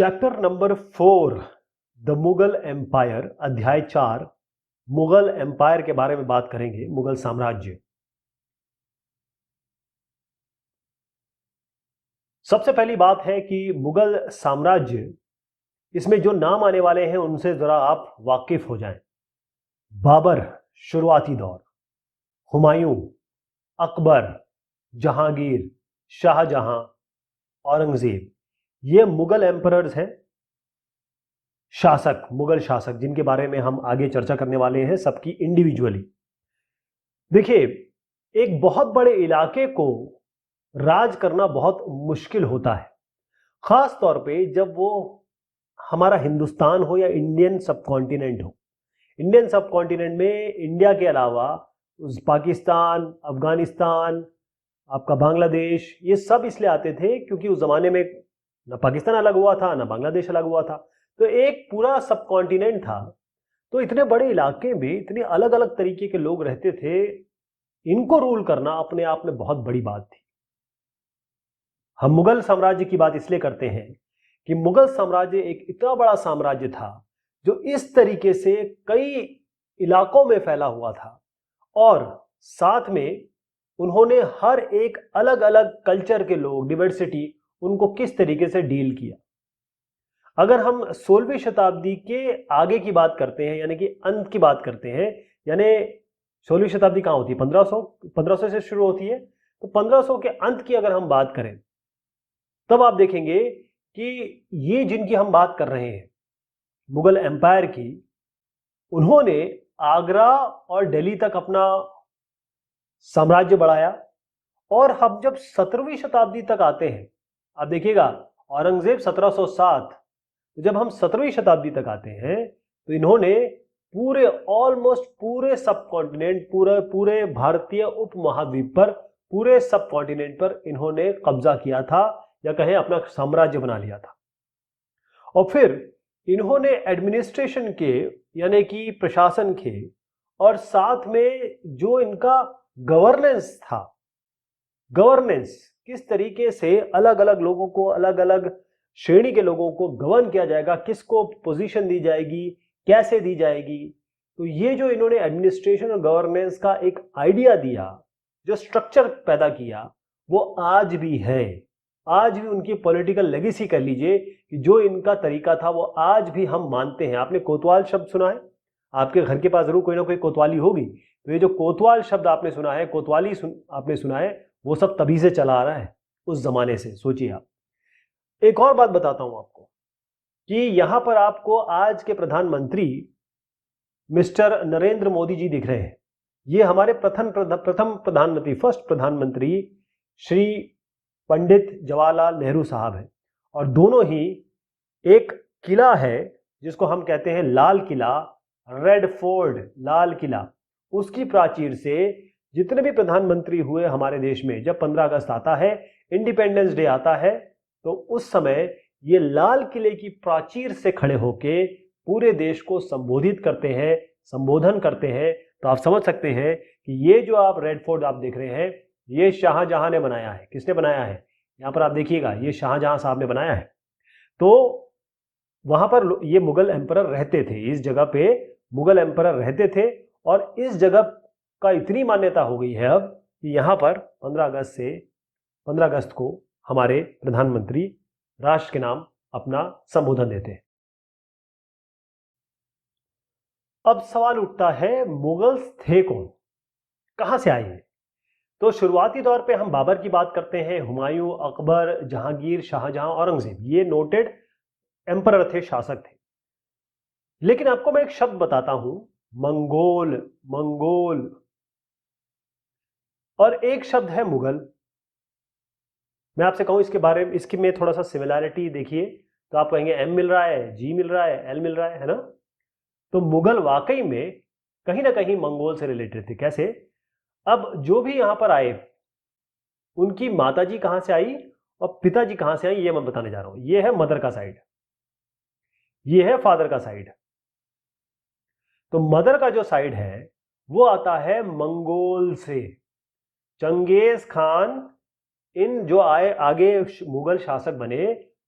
Chapter number 4 the Mughal empire, अध्याय 4 Mughal empire के बारे में बात करेंगे। मुगल साम्राज्य। सबसे पहली बात है कि मुगल साम्राज्य, इसमें जो नाम आने वाले हैं उनसे जरा आप वाकिफ हो जाएं। बाबर शुरुआती दौर, हुमायूं, अकबर, जहांगीर, शाहजहां, औरंगजेब, ये मुगल एम्परर्स हैं। शासक, मुगल शासक जिनके बारे में हम आगे चर्चा करने वाले हैं, सबकी इंडिविजुअली। देखिए, एक बहुत बड़े इलाके को राज करना बहुत मुश्किल होता है, खास तौर पे जब वो हमारा हिंदुस्तान हो या इंडियन सब कॉन्टिनेंट हो। इंडियन सब कॉन्टिनेंट में इंडिया के अलावा पाकिस्तान, अफगानिस्तान, आपका बांग्लादेश, ये सब इसलिए आते थे क्योंकि उस जमाने में ना पाकिस्तान अलग हुआ था ना बांग्लादेश अलग हुआ था, तो एक पूरा सब कॉन्टिनेंट था। तो इतने बड़े इलाके में इतने अलग अलग तरीके के लोग रहते थे, इनको रूल करना अपने आप में बहुत बड़ी बात थी। हम मुगल साम्राज्य की बात इसलिए करते हैं कि मुगल साम्राज्य एक इतना बड़ा साम्राज्य था जो इस तरीके से कई इलाकों में फैला हुआ था, और साथ में उन्होंने हर एक अलग अलग कल्चर के लोग, डिवर्सिटी, उनको किस तरीके से डील किया। अगर हम 16वीं शताब्दी के आगे की बात करते हैं, यानी कि अंत की बात करते हैं, यानी 16वीं शताब्दी कहाँ होती है? 1500 से शुरू होती है। तो 1500 के अंत की अगर हम बात करें, तब आप देखेंगे कि ये जिनकी हम बात कर रहे हैं मुगल एम्पायर की, उन्होंने आगरा और दिल्ली तक अपना साम्राज्य बढ़ाया। और हम जब 17वीं शताब्दी तक आते हैं, आप देखिएगा औरंगजेब 1707, जब हम 17वीं शताब्दी तक आते हैं तो इन्होंने पूरे, ऑलमोस्ट पूरे सब कॉन्टिनेंट, पूरे भारतीय उपमहाद्वीप पर, पूरे सब कॉन्टिनेंट पर इन्होंने कब्जा किया था, या कहें अपना साम्राज्य बना लिया था। और फिर इन्होंने एडमिनिस्ट्रेशन के, यानी कि प्रशासन के, और साथ में जो इनका गवर्नेंस था, गवर्नेंस किस तरीके से अलग अलग लोगों को, अलग अलग श्रेणी के लोगों को गवर्न किया जाएगा, किसको पोजीशन दी जाएगी, कैसे दी जाएगी, तो ये जो इन्होंने एडमिनिस्ट्रेशन और गवर्नेंस का एक आइडिया दिया, जो स्ट्रक्चर पैदा किया, वो आज भी है। आज भी उनकी पॉलिटिकल लेगेसी कह लीजिए कि जो इनका तरीका था वो आज भी हम मानते हैं। आपने कोतवाल शब्द सुना है? आपके घर के पास जरूर कोई ना कोई कोतवाली होगी। तो ये जो कोतवाल शब्द आपने सुना है, कोतवाली आपने सुना है, वो सब तभी से चला आ रहा है, उस जमाने से। सोचिए आप। एक और बात बताता हूं आपको कि यहां पर आपको आज के प्रधानमंत्री मिस्टर नरेंद्र मोदी जी दिख रहे हैं। ये हमारे प्रथम प्रधानमंत्री, फर्स्ट प्रधानमंत्री श्री पंडित जवाहरलाल नेहरू साहब हैं। और दोनों ही, एक किला है जिसको हम कहते हैं लाल किला, रेड फोर्ट, लाल किला, उसकी प्राचीर से जितने भी प्रधानमंत्री हुए हमारे देश में, जब 15 अगस्त आता है, इंडिपेंडेंस डे आता है, तो उस समय ये लाल किले की प्राचीर से खड़े होके पूरे देश को संबोधित करते हैं, संबोधन करते हैं। तो आप समझ सकते हैं कि ये जो आप रेड फोर्ट आप देख रहे हैं, ये शाहजहां ने बनाया है। किसने बनाया है? यहां पर आप देखिएगा, ये शाहजहां साहब ने बनाया है। तो वहां पर ये मुगल एम्परर रहते थे, इस जगह पे मुगल एम्परर रहते थे। और इस जगह का इतनी मान्यता हो गई है अब कि यहां पर 15 अगस्त को हमारे प्रधानमंत्री राष्ट्र के नाम अपना संबोधन देते हैं। अब सवाल उठता है, मुगल्स थे कौन, कहां से आए हैं? तो शुरुआती दौर पे हम बाबर की बात करते हैं, हुमायूं, अकबर, जहांगीर, शाहजहां, औरंगजेब, ये नोटेड एम्परर थे, शासक थे। लेकिन आपको मैं एक शब्द बताता हूं, मंगोल, मंगोल, और एक शब्द है मुगल। मैं आपसे कहूं इसके बारे में, इसकी में थोड़ा सा सिमिलैरिटी देखिए तो आप कहेंगे एम मिल रहा है, जी मिल रहा है, एल मिल रहा है ना? तो मुगल वाकई में कहीं ना कहीं मंगोल से रिलेटेड थे। कैसे? अब जो भी यहां पर आए, उनकी माताजी कहां से आई और पिताजी कहां से आई, ये मैं बताने जा रहा हूं। ये है मदर का साइड, ये है फादर का साइड। तो मदर का जो साइड है वो आता है मंगोल से। चंगेज खान, इन जो आए आगे मुगल शासक बने,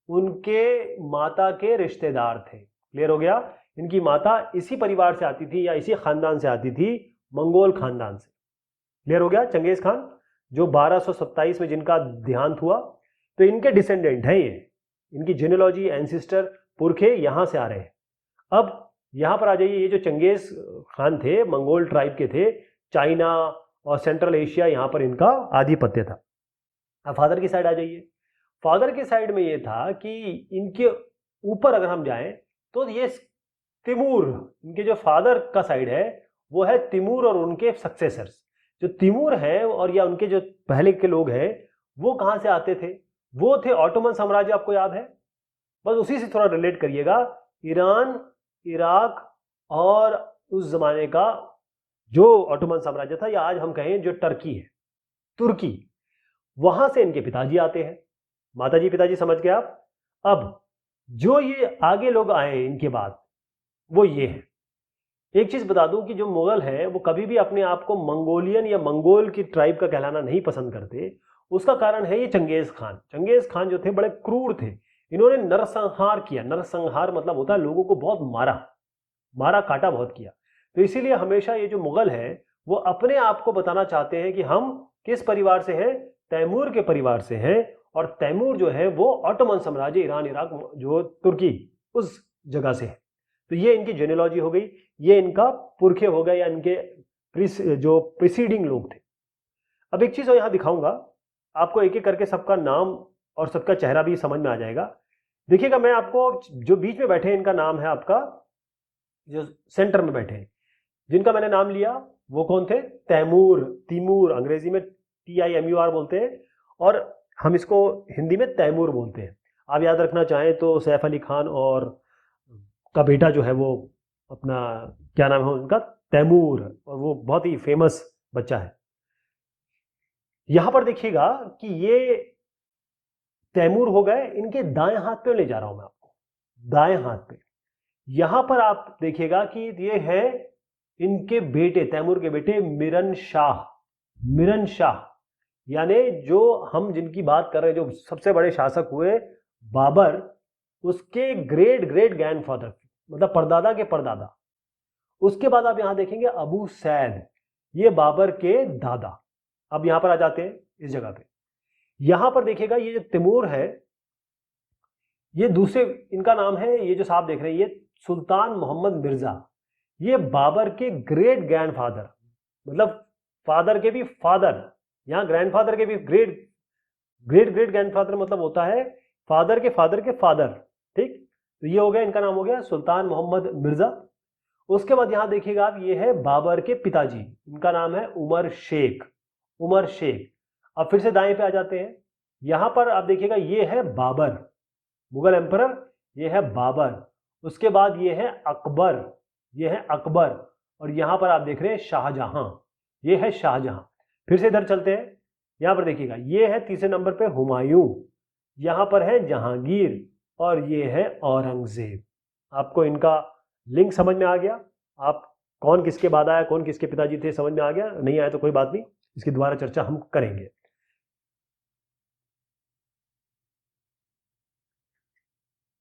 उनके माता के रिश्तेदार थे। क्लियर हो गया? इनकी माता इसी परिवार से आती थी या इसी खानदान से आती थी, मंगोल खानदान से। क्लियर हो गया? चंगेज खान जो 1227 में जिनका देहांत हुआ, तो इनके डिसेंडेंट है ये, इनकी जेनेलॉजी, एंसिस्टर, पुरखे यहां से आ रहे हैं। अब यहां पर आ जाइए, ये जो चंगेज खान थे मंगोल ट्राइब के थे, चाइना और सेंट्रल एशिया यहां पर इनका आधिपत्य था। अब फादर की साइड आ जाइए। फादर की साइड में ये था कि इनके ऊपर अगर हम जाएं तो ये तिमूर, इनके जो फादर का साइड है वो है तिमूर और उनके सक्सेसर्स। जो तिमूर है और या उनके जो पहले के लोग हैं वो कहां से आते थे? वो थे ऑटोमन साम्राज्य, आपको याद है? बस उसी से थोड़ा रिलेट करिएगा। ईरान, इराक और उस जमाने का जो ऑटोमन साम्राज्य था, या आज हम कहें जो टर्की है, तुर्की, वहां से इनके पिताजी आते हैं। माताजी पिताजी समझ गए आप? अब जो ये आगे लोग आए इनके बाद वो ये है। एक चीज बता दूं कि जो मुगल हैं वो कभी भी अपने आप को मंगोलियन या मंगोल की ट्राइब का कहलाना नहीं पसंद करते। उसका कारण है ये चंगेज खान। चंगेज खान जो थे बड़े क्रूर थे, इन्होंने नरसंहार किया। नरसंहार मतलब होता है लोगों को बहुत मारा, मारा काटा बहुत किया। तो इसीलिए हमेशा ये जो मुगल हैं वो अपने आप को बताना चाहते हैं कि हम किस परिवार से हैं? तैमूर के परिवार से हैं। और तैमूर जो है वो ऑटोमन साम्राज्य, ईरान, इराक, जो तुर्की, उस जगह से है। तो ये इनकी जेनेलॉजी हो गई, ये इनका पुरखे हो गए या इनके जो प्रिसीडिंग लोग थे। अब एक चीज यहां दिखाऊंगा आपको, एक एक करके सबका नाम और सबका चेहरा भी समझ में आ जाएगा। देखिएगा, मैं आपको जो बीच में बैठे हैं इनका नाम है, आपका जो सेंटर में बैठे हैं जिनका मैंने नाम लिया वो कौन थे? तैमूर, तिमूर, अंग्रेजी में TIMUR बोलते हैं और हम इसको हिंदी में तैमूर बोलते हैं। आप याद रखना चाहें तो सैफ अली खान और का बेटा जो है वो अपना क्या नाम है उनका? तैमूर, और वो बहुत ही फेमस बच्चा है। यहां पर देखिएगा कि ये तैमूर हो गए। इनके दाएं हाथ पे ले जा रहा हूं मैं आपको, दाएं हाथ पे। यहां पर आप देखिएगा कि ये है इनके बेटे, तैमूर के बेटे मिरन शाह। मिरन शाह यानी जो हम जिनकी बात कर रहे हैं, जो सबसे बड़े शासक हुए बाबर, उसके ग्रेट ग्रेट ग्रैंडफादर, मतलब परदादा के परदादा। उसके बाद आप यहां देखेंगे अबू सैद, ये बाबर के दादा। अब यहां पर आ जाते हैं इस जगह पे। यहां पर देखिएगा ये जो तैमूर है, ये दूसरे, इनका नाम है, ये जो साहब देख रहे हैं ये सुल्तान मोहम्मद मिर्जा। ये बाबर के ग्रेट ग्रैंडफादर, मतलब फादर के भी फादर, यहां ग्रैंडफादर के भी ग्रेट ग्रेट ग्रेट ग्रैंडफादर, मतलब होता है फादर के फादर। ठीक, तो ये हो गया, इनका नाम हो गया सुल्तान मोहम्मद मिर्जा। उसके बाद यहां देखिएगा आप, ये है बाबर के पिताजी, इनका नाम है उमर शेख। उमर शेख। अब फिर से दाएं पे आ जाते हैं। यहां पर आप देखिएगा ये है बाबर, मुगल एम्परर, ये है बाबर। उसके बाद ये है अकबर, ये है अकबर। और यहां पर आप देख रहे हैं शाहजहां, ये है शाहजहां। फिर से इधर चलते हैं। यहां पर देखिएगा ये है तीसरे नंबर पे हुमायूं, यहां पर है जहांगीर, और ये है औरंगजेब। आपको इनका लिंक समझ में आ गया? आप कौन किसके बाद आया, कौन किसके पिताजी थे, समझ में आ गया? नहीं आया तो कोई बात नहीं, इसकी दोबारा चर्चा हम करेंगे।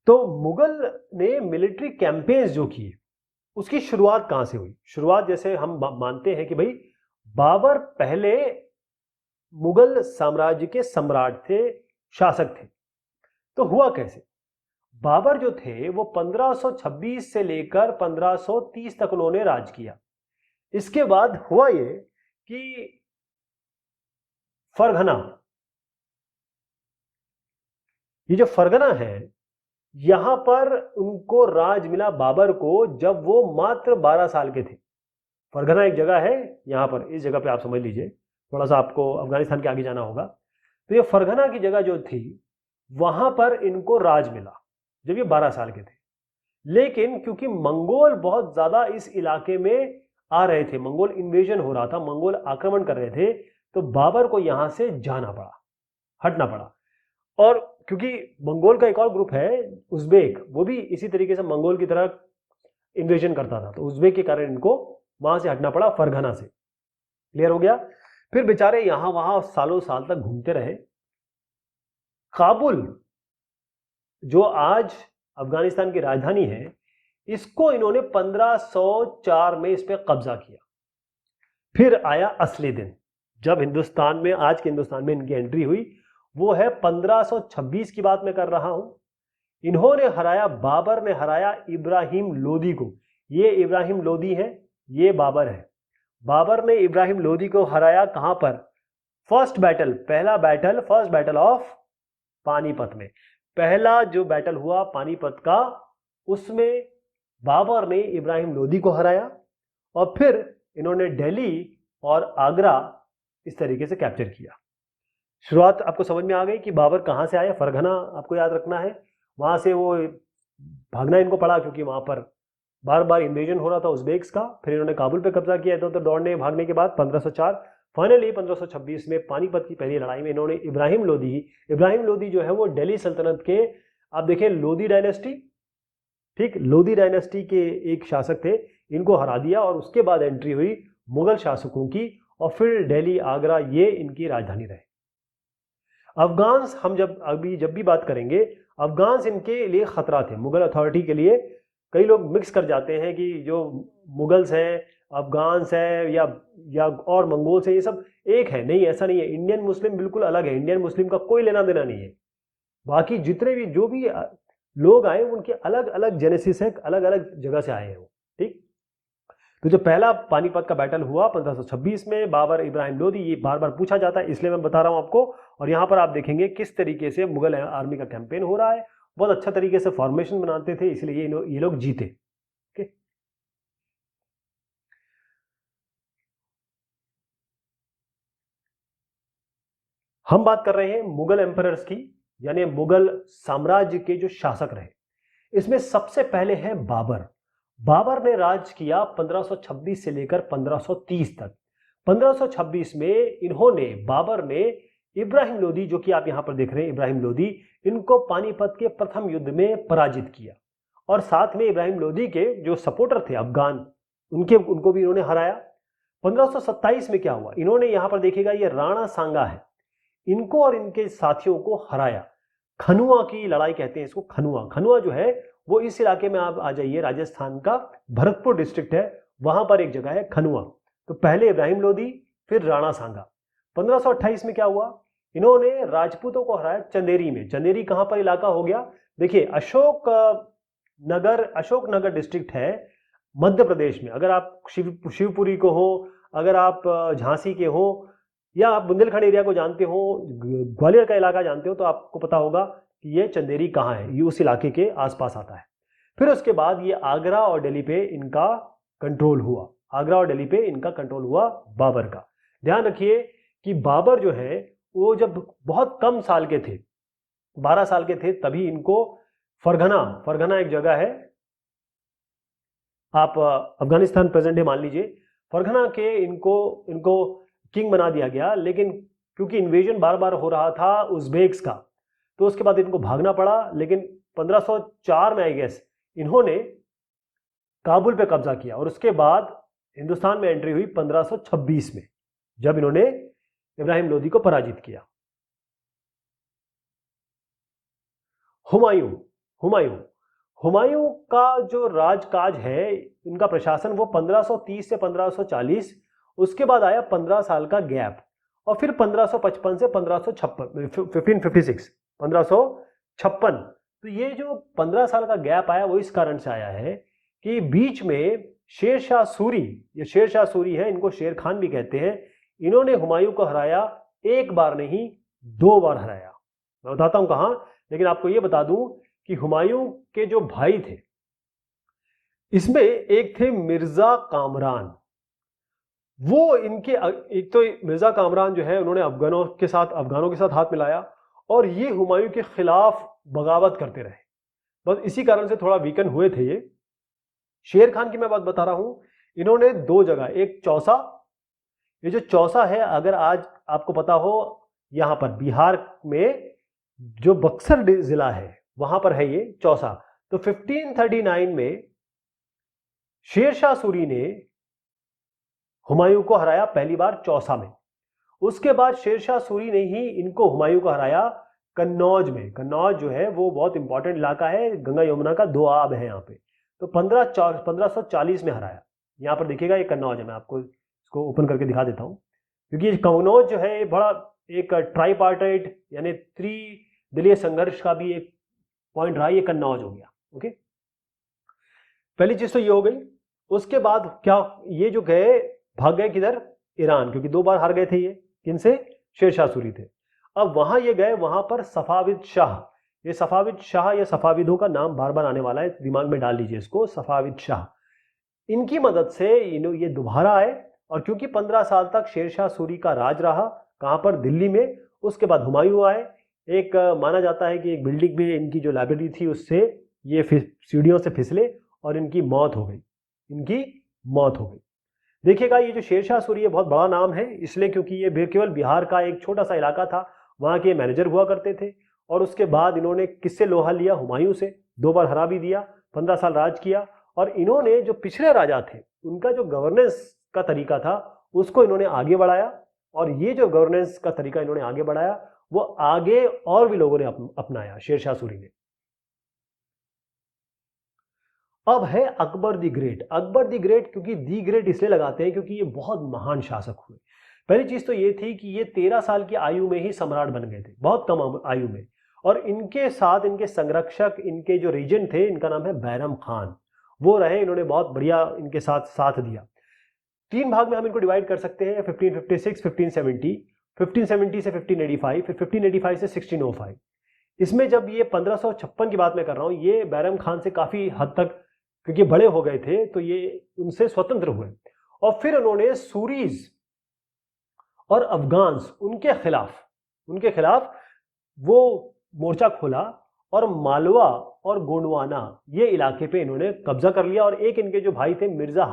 तो मुगल ने मिलिट्री कैंपेन्स जो किए उसकी शुरुआत कहां से हुई? शुरुआत जैसे हम मानते हैं कि भाई बाबर पहले मुगल साम्राज्य के सम्राट थे, शासक थे। तो हुआ कैसे? बाबर जो थे वो 1526 से लेकर 1530 तक उन्होंने राज किया। इसके बाद हुआ ये कि फरगना, ये जो फरगना है, यहां पर उनको राज मिला बाबर को जब वो मात्र 12 साल के थे। फरगना एक जगह है, यहां पर इस जगह पे आप समझ लीजिए, थोड़ा सा आपको अफगानिस्तान के आगे जाना होगा। तो ये फरगना की जगह जो थी वहां पर इनको राज मिला जब ये 12 साल के थे। लेकिन क्योंकि मंगोल बहुत ज्यादा इस इलाके में आ रहे थे, मंगोल इन्वेजन हो रहा था, मंगोल आक्रमण कर रहे थे, तो बाबर को यहां से जाना पड़ा, हटना पड़ा। और क्योंकि मंगोल का एक और ग्रुप है उज्बेक, वो भी इसी तरीके से मंगोल की तरह इन्वेजन करता था, तो उज्बेक के कारण इनको वहां से हटना पड़ा, फरगना से। क्लियर हो गया? फिर बेचारे यहां वहां सालों साल तक घूमते रहे। काबुल, जो आज अफगानिस्तान की राजधानी है, इसको इन्होंने 1504 में इस पर कब्जा किया। फिर आया असली दिन, जब हिंदुस्तान में, आज के हिंदुस्तान में इनकी एंट्री हुई, वो है 1526 की बात मैं कर रहा हूं। इन्होंने हराया, बाबर ने हराया इब्राहिम लोदी को। ये इब्राहिम लोदी है, ये बाबर है। बाबर ने इब्राहिम लोदी को हराया कहां पर? फर्स्ट बैटल ऑफ पानीपत में। पहला जो बैटल हुआ पानीपत का, उसमें बाबर ने इब्राहिम लोदी को हराया और फिर इन्होंने दिल्ली और आगरा इस तरीके से कैप्चर किया। शुरुआत आपको समझ में आ गई कि बाबर कहां से आया। फरगना आपको याद रखना है, वहां से वो भागना इनको पड़ा क्योंकि वहां पर बार बार इन्वेजन हो रहा था उज़्बेक्स का। फिर इन्होंने काबुल पे कब्जा किया, इधर उधर दौड़ने भागने के बाद 1504, फाइनली 1526 में पानीपत की पहली लड़ाई में इन्होंने इब्राहिम लोदी जो है वो दिल्ली सल्तनत के, आप देखें लोदी डायनेस्टी, ठीक, लोदी डायनेस्टी के एक शासक थे, इनको हरा दिया और उसके बाद एंट्री हुई मुगल शासकों की और फिर दिल्ली आगरा ये इनकी राजधानी रहे। अफगान्स, हम जब भी बात करेंगे, अफगान्स इनके लिए खतरा थे, मुगल अथॉरिटी के लिए। कई लोग मिक्स कर जाते हैं कि जो मुगल्स हैं, अफगान्स हैं या और मंगोल्स हैं, ये सब एक है। नहीं, ऐसा नहीं है। इंडियन मुस्लिम बिल्कुल अलग है, इंडियन मुस्लिम का कोई लेना देना नहीं है। बाकी जितने भी जो भी लोग आए उनके अलग अलग जेनेसिस है, अलग अलग जगह से आए हैं वो, ठीक। तो जो पहला पानीपत का बैटल हुआ 1526 में, बाबर इब्राहिम लोदी, ये बार बार पूछा जाता है इसलिए मैं बता रहा हूं आपको। और यहां पर आप देखेंगे किस तरीके से मुगल आर्मी का कैंपेन हो रहा है। बहुत अच्छा तरीके से फॉर्मेशन बनाते थे, इसलिए ये लोग जीते। ओके, हम बात कर रहे हैं मुगल एम्परर्स की, यानी मुगल साम्राज्य के जो शासक रहे। इसमें सबसे पहले है बाबर। बाबर ने राज किया 1526 से लेकर 1530 तक। 1526 में बाबर ने इब्राहिम लोदी, जो कि आप यहां पर देख रहे हैं इब्राहिम लोदी, इनको पानीपत के प्रथम युद्ध में पराजित किया। और साथ में इब्राहिम लोदी के जो सपोर्टर थे अफगान, उनको भी इन्होंने हराया। 1527 में क्या हुआ, इन्होंने यहां पर देखिएगा ये राणा सांगा है, इनको और इनके साथियों को हराया। खनुआ की लड़ाई कहते हैं इसको। खनुआ जो है वो इस इलाके में, आप आ जाइए, राजस्थान का भरतपुर डिस्ट्रिक्ट है, वहां पर एक जगह है खनुआ। तो पहले इब्राहिम लोदी, फिर राणा सांगा। 1528 में क्या हुआ, इन्होंने राजपूतों को हराया चंदेरी में। चंदेरी कहां पर इलाका हो गया, देखिए अशोकनगर डिस्ट्रिक्ट है मध्य प्रदेश में। अगर आप शिवपुरी को हो, अगर आप झांसी के हो, या आप बुंदेलखंड एरिया को जानते हो, ग्वालियर का इलाका जानते हो, तो आपको पता होगा कि ये चंदेरी कहाँ है, ये उस इलाके के आसपास आता है। फिर उसके बाद ये आगरा और दिल्ली पे इनका कंट्रोल हुआ। बाबर का। ध्यान रखिए कि बाबर जो है वो जब बहुत कम साल के थे, 12 साल के थे, तभी इनको फरगना एक जगह है, आप अफगानिस्तान प्रेजेंट डे मान लीजिए, फरगना के इनको किंग बना दिया गया। लेकिन क्योंकि इन्वेजन बार बार हो रहा था उज़्बेक्स का, तो उसके बाद इनको भागना पड़ा। लेकिन 1504 में आई गेस इन्होंने काबुल पे कब्जा किया और उसके बाद हिंदुस्तान में एंट्री हुई 1526 में, जब इन्होंने इब्राहिम लोदी को पराजित किया। हुमायूं का जो राजकाज है, इनका प्रशासन, वो 1530 से 1540, उसके बाद आया 15 साल का गैप, और फिर 1555 से 1556। तो ये जो 15 साल का गैप आया वो इस कारण से आया है कि बीच में शेरशाह सूरी है, इनको शेर खान भी कहते हैं, इन्होंने हुमायूं को हराया, एक बार नहीं 2 बार हराया। मैं बताता हूं कहां, लेकिन आपको यह बता दूं कि हुमायूं के जो भाई थे, इसमें एक थे मिर्जा कामरान। वो इनके, एक तो मिर्जा कामरान जो है, उन्होंने अफगानों के साथ हाथ मिलाया और ये हुमायूं के खिलाफ बगावत करते रहे। बस इसी कारण से थोड़ा वीकन हुए थे ये। शेर खान की मैं बात बता रहा हूं, इन्होंने 2 जगह, एक चौसा, ये जो चौसा है, अगर आज आपको पता हो, यहां पर बिहार में जो बक्सर जिला है वहां पर है ये चौसा। तो 1539 में शेरशाह सूरी ने हुमायूं को हराया पहली बार चौसा में। उसके बाद शेरशाह सूरी ने ही इनको, हुमायूं को हराया कन्नौज में। कन्नौज जो है वो बहुत इंपॉर्टेंट इलाका है, गंगा यमुना का दो आब है यहाँ पे। तो 1540 में हराया। यहाँ पर देखिएगा ये कन्नौज है, मैं आपको इसको ओपन करके दिखा देता हूँ, क्योंकि ये कन्नौज जो है ये बड़ा एक ट्राईपार्टाइट यानी त्रिदलीय संघर्ष का भी एक पॉइंट रहा, ये कन्नौज हो गया। ओके, पहली चीज तो ये हो गई। उसके बाद क्या, ये जो गए भाग गए किधर, ईरान, क्योंकि 2 बार हार गए थे ये, किनसे, शेरशाह सूरी थे। अब वहां ये गए, वहां पर सफाविद शाह, ये सफाविद शाह या सफाविदों का नाम बार बार आने वाला है, दिमाग में डाल लीजिए इसको, सफाविद शाह, इनकी मदद से ये दोबारा आए। और क्योंकि 15 साल तक शेरशाह सूरी का राज रहा, कहां पर, दिल्ली में। उसके बाद हुमायूं आए, एक माना जाता है कि एक बिल्डिंग में इनकी जो लाइब्रेरी थी उससे ये सीढ़ियों से फिसले और इनकी मौत हो गई, इनकी मौत हो गई। देखिएगा ये जो शेरशाह सूरी है बहुत बड़ा नाम है, इसलिए क्योंकि ये केवल बिहार का एक छोटा सा इलाका था, वहां के मैनेजर हुआ करते थे। और उसके बाद इन्होंने किससे लोहा लिया, हुमायूं से, 2 बार हरा भी दिया, 15 साल राज किया। और इन्होंने जो पिछले राजा थे उनका जो गवर्नेंस का तरीका था उसको इन्होंने आगे बढ़ाया, और ये जो गवर्नेंस का तरीका इन्होंने आगे बढ़ाया वो आगे और भी लोगों ने अपनाया, शेरशाह सूरी ने। अब है Akbar the great. Akbar the great, क्योंकि दी ग्रेट इसलिए लगाते हैं क्योंकि ये बहुत महान शासक हुए। पहली चीज तो ये थी कि ये 13 साल की आयु में ही सम्राट बन गए थे, बहुत कम आयु में। और इनके साथ इनके संरक्षक, इनके जो रीजेंट थे, इनका नाम है बैरम खान, वो रहे, इन्होंने बहुत बढ़िया इनके साथ साथ दिया। 3 भाग में हम इनको डिवाइड कर सकते हैं, 1556, 1570, 1570 से 1585, फिर 1585 से 1605। इसमें जब ये 1556 की बात मैं कर रहा हूं, ये बैरम खान से काफी हद तक, क्योंकि बड़े हो गए थे, तो ये उनसे स्वतंत्र हुए। और फिर उन्होंने सूरीज और अफगान्स, उनके खिलाफ वो मोर्चा खोला, और मालवा और गोंडवाना ये इलाके पे इन्होंने कब्जा कर लिया। और एक इनके जो भाई थे मिर्जा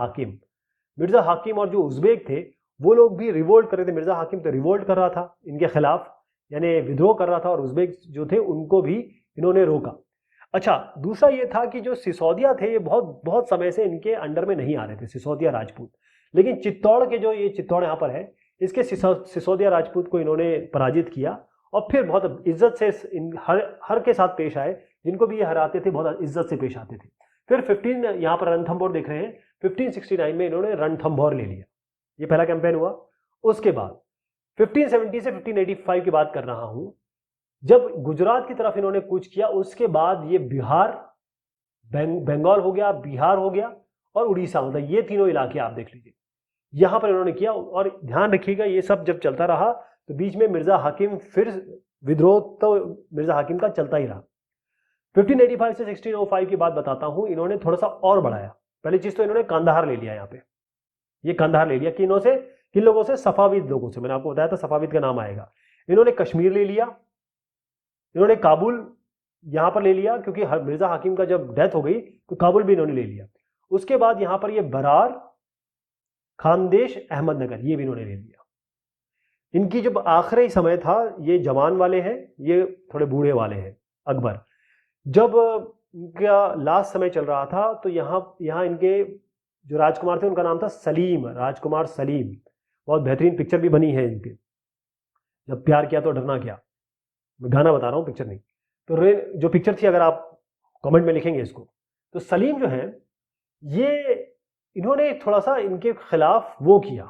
हाकिम और जो उज्बेक थे वो लोग भी रिवोल्ट कर रहे थे। मिर्जा हाकिम तो रिवोल्ट कर रहा था इनके खिलाफ, यानी विद्रोह कर रहा था, और उज्बेक जो थे उनको भी इन्होंने रोका। अच्छा, दूसरा ये था कि जो सिसोदिया थे ये बहुत बहुत समय से इनके अंडर में नहीं आ रहे थे, सिसोदिया राजपूत। लेकिन चित्तौड़ के जो, ये चित्तौड़ यहाँ पर है, इसके सिसोदिया राजपूत को इन्होंने पराजित किया, और फिर बहुत इज्जत से हर के साथ पेश आए, जिनको भी ये हराते थे बहुत इज्जत से पेश आते थे। फिर 15, यहाँ पर रणथंभौर देख रहे हैं, 1569 में इन्होंने रणथंभौर ले लिया, ये पहला कैंपेन हुआ। उसके बाद 1570 से 1585 की बात कर रहा हूं, जब गुजरात की तरफ इन्होंने कूच किया, उसके बाद ये बिहार, बंगाल हो गया, बिहार हो गया, और उड़ीसा, मतलब ये तीनों इलाके आप देख लीजिए, यहां पर इन्होंने किया। और ध्यान रखिएगा ये सब जब चलता रहा तो बीच में मिर्जा हाकिम, फिर विद्रोह तो मिर्जा हाकिम का चलता ही रहा। 1585 से 1605 की बात बताता हूं, इन्होंने थोड़ा सा और बढ़ाया। पहली चीज तो इन्होंने कांधार ले लिया, यहाँ पे ये कांधार ले लिया, किन लोगों से, सफाविद लोगों से, मैंने आपको बताया था सफाविद का नाम आएगा। इन्होंने कश्मीर ले लिया, इन्होंने काबुल यहां पर ले लिया, क्योंकि मिर्जा हाकिम का जब डेथ हो गई तो काबुल भी इन्होंने ले लिया। उसके बाद यहां पर ये बरार, खानदेश, अहमदनगर, ये भी इन्होंने ले लिया। इनकी जब आखिरी समय था, ये जवान वाले हैं, ये थोड़े बूढ़े वाले हैं। अकबर जब इनका लास्ट समय चल रहा था, तो यहाँ इनके जो राजकुमार थे उनका नाम था सलीम, राजकुमार सलीम। बहुत बेहतरीन पिक्चर भी बनी है इनके, जब प्यार किया तो डरना क्या, मैं गाना बता रहा हूँ, पिक्चर नहीं। तो जो पिक्चर थी, अगर आप कमेंट में लिखेंगे इसको, तो सलीम जो है ये, इन्होंने थोड़ा सा इनके खिलाफ वो किया,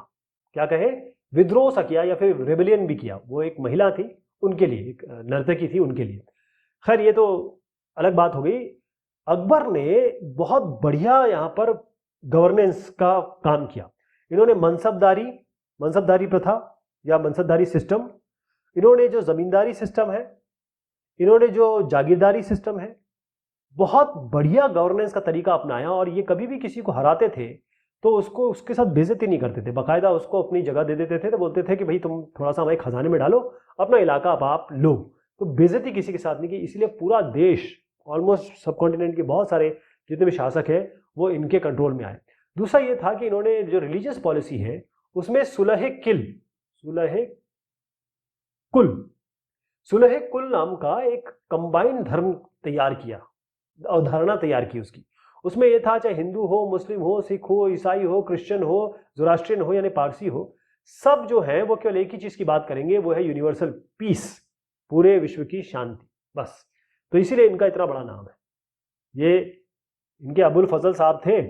क्या कहे, विद्रोह सा किया, या फिर रेबेलियन भी किया। वो एक महिला थी उनके लिए, एक नर्तकी थी उनके लिए। खैर ये तो अलग बात हो गई। अकबर ने बहुत बढ़िया यहाँ पर गवर्नेंस का काम किया। इन्होंने मनसबदारी प्रथा या मनसबदारी सिस्टम, इन्होंने जो जमींदारी सिस्टम है, इन्होंने जो जागीरदारी सिस्टम है, बहुत बढ़िया गवर्नेंस का तरीका अपनाया। और ये कभी भी किसी को हराते थे तो उसके साथ बेइज्जती नहीं करते थे, बाकायदा उसको अपनी जगह दे देते थे। तो बोलते थे कि भाई तुम थोड़ा सा हमारे खजाने में डालो, अपना इलाका अब आप लो। तो बेइज्जती किसी के साथ नहीं की, इसलिए पूरा देश, ऑलमोस्ट सब कॉन्टिनेंट के बहुत सारे जितने भी शासक हैं वो इनके कंट्रोल में आए। दूसरा ये था कि इन्होंने जो रिलीजियस पॉलिसी है उसमें सुलह कुल नाम का एक कंबाइंड धर्म तैयार किया, अवधारणा तैयार की उसकी। उसमें यह था, चाहे हिंदू हो, मुस्लिम हो, सिख हो, ईसाई हो, क्रिश्चियन हो, जोरास्ट्रियन हो, यानी पारसी हो, सब जो है वो केवल एक ही चीज की बात करेंगे, वो है यूनिवर्सल पीस। पूरे विश्व की शांति, बस। तो इसीलिए इनका इतना बड़ा नाम है। ये इनके अबुल फजल साहब थे,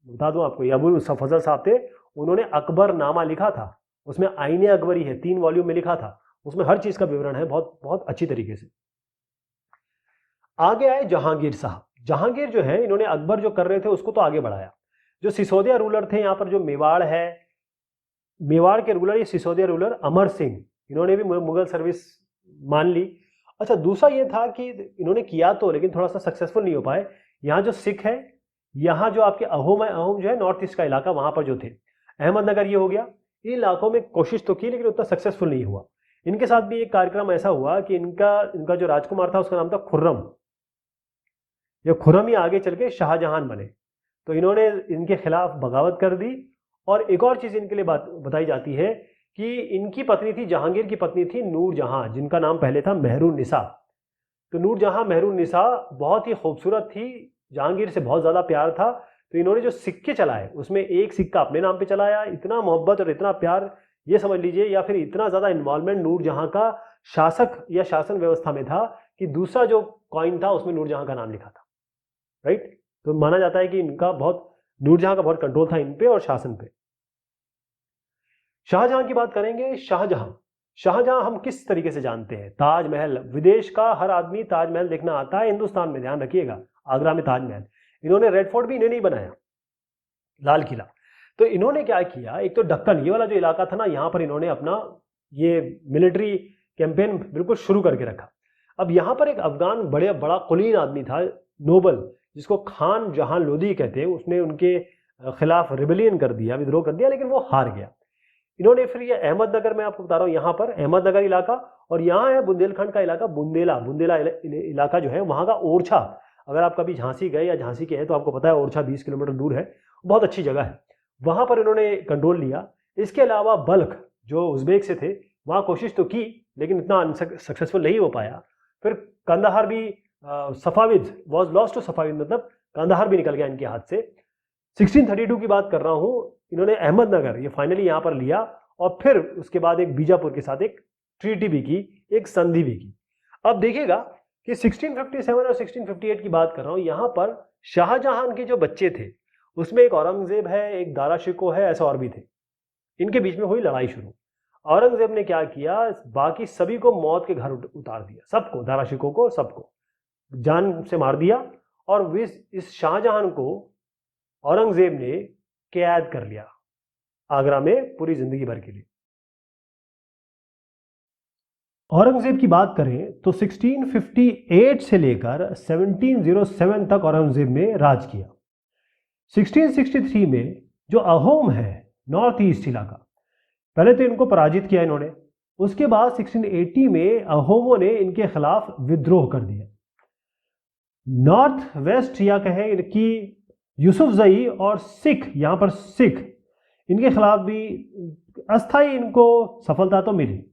बता दूं आपको, ये अबुल फजल साहब थे, उन्होंने अकबरनामा लिखा था, उसमें आईने अकबरी है, 3 वॉल्यूम में लिखा था, उसमें हर चीज का विवरण है बहुत बहुत अच्छी तरीके से। आगे आए जहांगीर साहब। जहांगीर जो है, इन्होंने अकबर जो कर रहे थे उसको तो आगे बढ़ाया। जो सिसोदिया रूलर थे यहाँ पर, जो मेवाड़ है, मेवाड़ के रूलर, ये सिसोदिया रूलर अमर सिंह, इन्होंने भी मुगल सर्विस मान ली। अच्छा, दूसरा ये था कि इन्होंने किया तो, लेकिन थोड़ा सा सक्सेसफुल नहीं हो पाए। यहाँ जो सिख है, यहाँ जो आपके अहोम है, अहोम जो है नॉर्थ ईस्ट का इलाका, वहां पर जो थे, अहमदनगर ये हो गया, इन इलाकों में कोशिश तो की लेकिन उतना सक्सेसफुल नहीं हुआ। इनके साथ भी एक कार्यक्रम ऐसा हुआ कि इनका जो राजकुमार था उसका नाम था खुर्रम। ये खुर्रम ही आगे चल के शाहजहां बने, तो इन्होंने इनके खिलाफ बगावत कर दी। और एक और चीज इनके लिए बात बताई जाती है कि इनकी पत्नी थी, जहांगीर की पत्नी थी नूरजहां, जिनका नाम पहले था मेहरुन्निसा। तो नूरजहां मेहरुन्निसा बहुत ही खूबसूरत थी, जहांगीर से बहुत ज्यादा प्यार था, तो इन्होंने जो सिक्के चलाए उसमें एक सिक्का अपने नाम पे चलाया। इतना मोहब्बत और इतना प्यार, ये समझ लीजिए, या फिर इतना ज्यादा इन्वॉल्वमेंट नूरजहां का शासक या शासन व्यवस्था में था कि दूसरा जो कॉइन था उसमें नूरजहां का नाम लिखा था, राइट। तो माना जाता है कि इनका बहुत, नूरजहां का बहुत कंट्रोल था इन पे और शासन पे। शाहजहां की बात करेंगे। शाहजहां हम किस तरीके से जानते हैं? ताजमहल, विदेश का हर आदमी ताजमहल देखना आता है, हिंदुस्तान में ध्यान रखिएगा, आगरा में ताजमहल। इन्होंने रेड फोर्ट भी इन्हें नहीं बनाया, लाल किला। तो इन्होंने क्या किया, एक तो दक्कन, ये वाला जो इलाका था ना, यहां पर इन्होंने अपना ये मिलिट्री कैंपेन बिल्कुल शुरू करके रखा। अब यहां पर एक अफगान बड़ा कुलीन आदमी था, नोबल, जिसको खान जहां लोदी कहते हैं, उसने उनके खिलाफ रिबेलियन कर दिया, विद्रोह कर दिया, लेकिन वो हार गया। इन्होंने फिर ये अहमदनगर में आपको बता रहा हूँ, यहाँ पर अहमदनगर इलाका, और यहाँ है बुंदेलखंड का इलाका, बुंदेला इलाका जो है, वहाँ का ओरछा। अगर आप कभी झांसी गए या झांसी के हैं तो आपको पता है ओरछा 20 किलोमीटर दूर है, बहुत अच्छी जगह है, वहाँ पर इन्होंने कंट्रोल लिया। इसके अलावा बल्ख, जो उज्बेक से थे, वहाँ कोशिश तो की लेकिन इतना सक्सेसफुल नहीं हो पाया। फिर कंदाहार भी, Safavid was lost to Safavid, मतलब कंदाहार भी निकल गया इनके हाथ से। 1632 की बात कर रहा हूँ, इन्होंने अहमदनगर ये फाइनली यहाँ पर लिया, और फिर उसके बाद एक बीजापुर के साथ एक ट्रीटी भी की, एक संधि भी की। अब देखिएगा कि 1657 और 1658 की बात कर रहा हूँ, यहाँ पर शाहजहां के जो बच्चे थे उसमें एक औरंगजेब है, एक दारा शिकोह है, ऐसे और भी थे। इनके बीच में हुई लड़ाई शुरू। औरंगजेब ने क्या किया, बाकी सभी को मौत के घर उतार दिया, सबको, दारा शिकोह को, सबको जान से मार दिया। और इस शाहजहां को औरंगजेब ने कैद कर लिया आगरा में पूरी जिंदगी भर के लिए। औरंगजेब की बात करें तो 1658 से लेकर 1707 तक औरंगजेब ने राज किया। 1663 में जो अहोम है, नॉर्थ ईस्ट इलाका, पहले तो इनको पराजित किया इन्होंने, उसके बाद 1680 में अहोमों ने इनके खिलाफ विद्रोह कर दिया। नॉर्थ वेस्ट या कहें इनकी यूसुफजई और सिख, यहां पर सिख, इनके खिलाफ भी अस्थाई इनको सफलता तो मिली।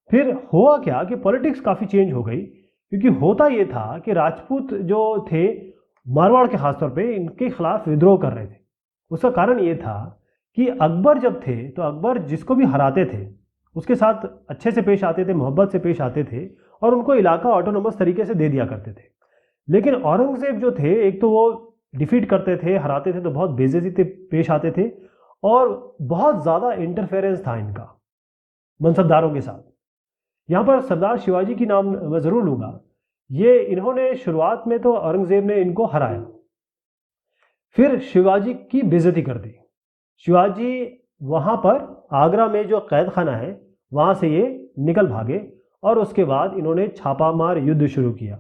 फिर हुआ क्या कि पॉलिटिक्स काफी चेंज हो गई, क्योंकि होता यह था कि राजपूत जो थे मारवाड़ के खासतौर पे, इनके खिलाफ विद्रोह कर रहे थे। उसका कारण यह था कि अकबर जब थे तो अकबर जिसको भी हराते थे उसके साथ अच्छे से पेश आते थे, मोहब्बत से पेश आते थे, और उनको इलाका ऑटोनोमस तरीके से दे दिया करते थे। लेकिन औरंगजेब जो थे, एक तो वो डिफीट करते थे, हराते थे तो बहुत बेइज्जती पेश आते थे, और बहुत ज़्यादा इंटरफेरेंस था इनका मनसबदारों के साथ। यहाँ पर सरदार शिवाजी की नाम मैं ज़रूर लूँगा। ये इन्होंने शुरुआत में तो औरंगजेब ने इनको हराया, फिर शिवाजी की बेइज्जती कर दी। शिवाजी वहाँ पर आगरा में जो कैद खाना है वहाँ से ये निकल भागे, और उसके बाद इन्होंने छापामार युद्ध शुरू किया।